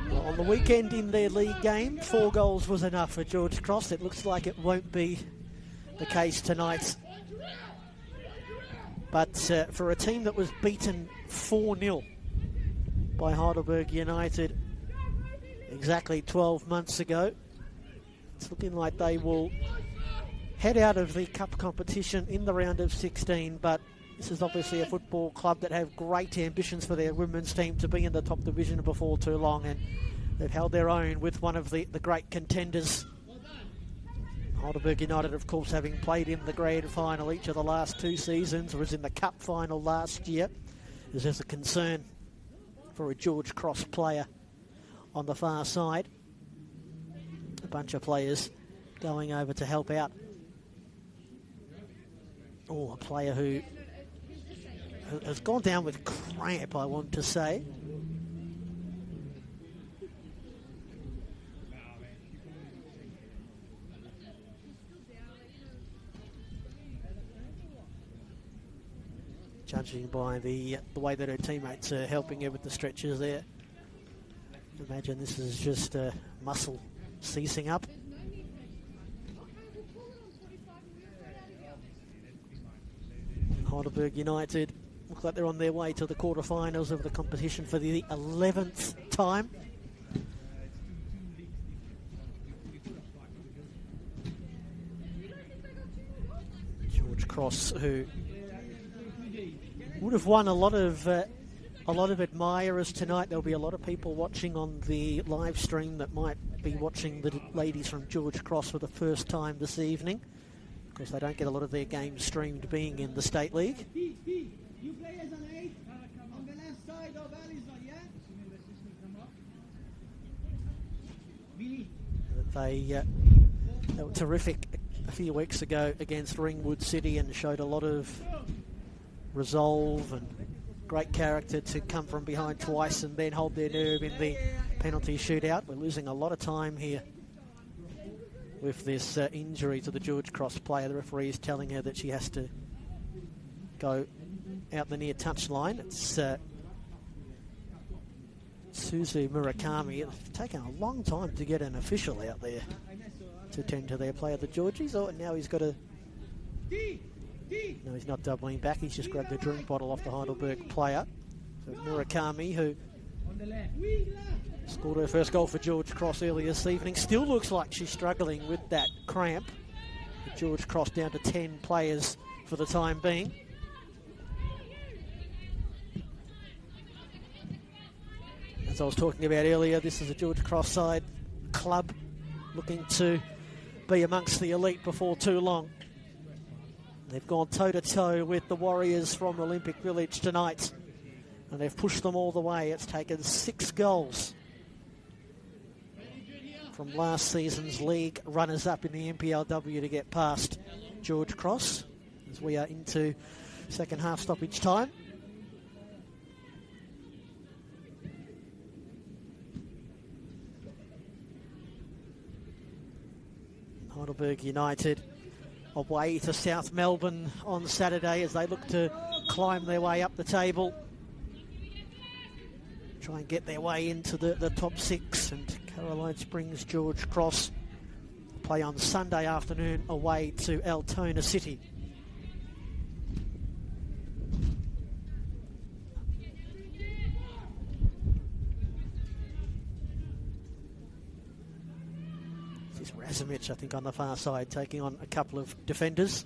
Well, on the weekend in their league game, 4 goals was enough for George Cross. It looks like it won't be the case tonight. But for a team that was beaten 4-0 by Heidelberg United exactly 12 months ago, it's looking like they will head out of the cup competition in the round of 16, but this is obviously a football club that have great ambitions for their women's team to be in the top division before too long, and they've held their own with one of the great contenders. Heidelberg United, of course, having played in the grand final each of the last 2 seasons, was in the cup final last year. There's a concern for a George Cross player on the far side. A bunch of players going over to help out. Oh, a player who has gone down with cramp, I want to say. Judging by the way that her teammates are helping her with the stretchers there. Imagine this is just muscle ceasing up. Heidelberg United look like they're on their way to the quarterfinals of the competition for the 11th time. George Cross, who would have won a lot of admirers tonight. There'll be a lot of people watching on the live stream that might be watching the ladies from George Cross for the first time this evening, because they don't get a lot of their games streamed being in the State League. You play as an 8 on the left side of Alizon, yeah? They were terrific a few weeks ago against Ringwood City and showed a lot of resolve and great character to come from behind twice and then hold their nerve in the penalty shootout. We're losing a lot of time here with this injury to the George Cross player. The referee is telling her that she has to go out the near touchline. It's Suzu Murakami. It's taken a long time to get an official out there to tend to their player, the Georgies. Oh, and now he's got a... No, he's not doubling back. He's just grabbed the drink bottle off the Heidelberg player. So Murakami, who scored her first goal for George Cross earlier this evening, still looks like she's struggling with that cramp. George Cross down to 10 players for the time being. As I was talking about earlier, this is a George Cross side club looking to be amongst the elite before too long. They've gone toe-to-toe with the Warriors from Olympic Village tonight, and they've pushed them all the way. It's taken 6 goals from last season's league runners-up in the NPLW to get past George Cross, as we are into second half stoppage time. Heidelberg United away to South Melbourne on Saturday as they look to climb their way up the table, try and get their way into the top 6. And Caroline Springs George Cross play on Sunday afternoon away to Altona City. This is Razumich, I think, on the far side, taking on a couple of defenders.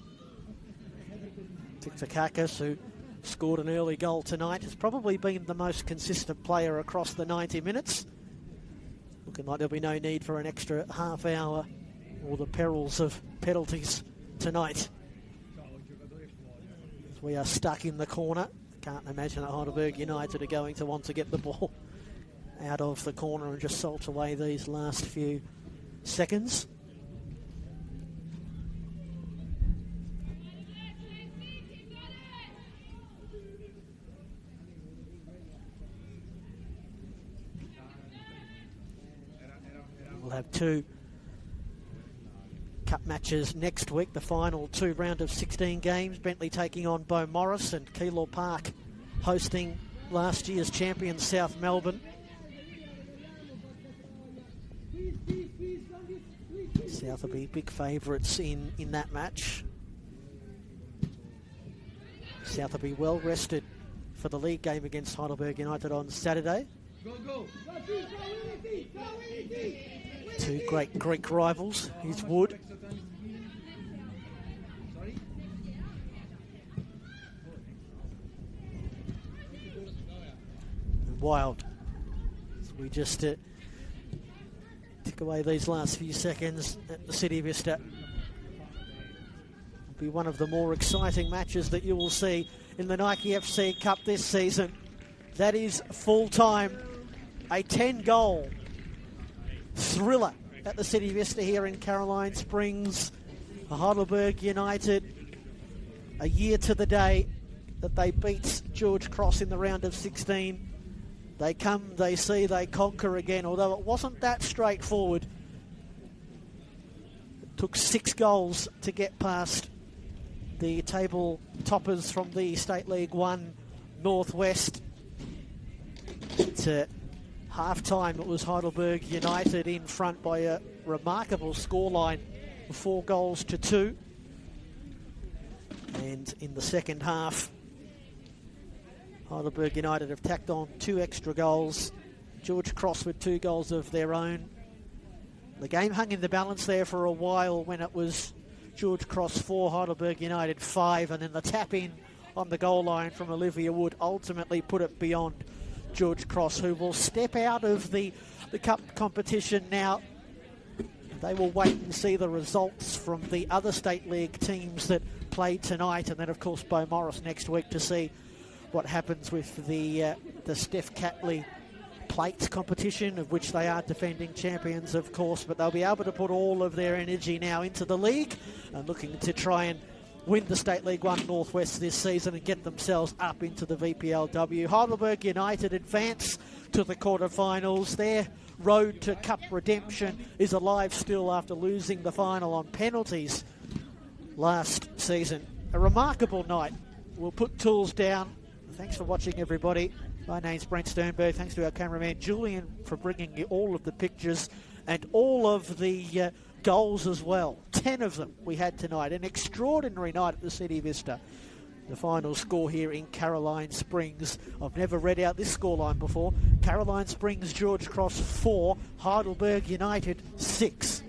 Tiktakakis, who scored an early goal tonight, has probably been the most consistent player across the 90 minutes. Looking like there'll be no need for an extra half hour or the perils of penalties tonight. As we are stuck in the corner. Can't imagine that Heidelberg United are going to want to get the ball out of the corner and just salt away these last few seconds. We'll have 2 cup matches next week. The final 2 round of 16 games. Bentley taking on Beaumaris and Keilor Park hosting last year's champion South Melbourne. South will be big favourites in that match. South will be well rested for the league game against Heidelberg United on Saturday. Two great Greek rivals, here's Wood. And Wild. So we just tick away these last few seconds at the City Vista. It'll be one of the more exciting matches that you will see in the Nike FC Cup this season. That is full time. A 10-goal thriller at the City Vista here in Caroline Springs. Heidelberg United, a year to the day that they beat George Cross in the round of 16. They come, they see, they conquer again, although it wasn't that straightforward. It took 6 goals to get past the table toppers from the State League 1 Northwest. At half-time, it was Heidelberg United in front by a remarkable scoreline of 4-2. And in the second half, Heidelberg United have tacked on 2 extra goals. George Cross with 2 goals of their own. The game hung in the balance there for a while when it was George Cross 4, Heidelberg United 5, and then the tap-in on the goal line from Olivia Wood ultimately put it beyond George Cross, who will step out of the cup competition now. They will wait and see the results from the other State League teams that played tonight, and then of course Beaumaris next week to see what happens with the Steph Catley Plate competition, of which they are defending champions of course, but they'll be able to put all of their energy now into the league and looking to try and win the State League 1 Northwest this season and get themselves up into the VPLW. Heidelberg United advance to the quarterfinals. Their road to cup redemption is alive still after losing the final on penalties last season. A remarkable night. We'll put tools down. Thanks for watching, everybody. My name's Brent Sternberg. Thanks to our cameraman Julian for bringing you all of the pictures and all of the goals as well. 10 of them we had tonight. An extraordinary night at the City Vista. The final score here in Caroline Springs. I've never read out this scoreline before. Caroline Springs George Cross 4, Heidelberg United 6.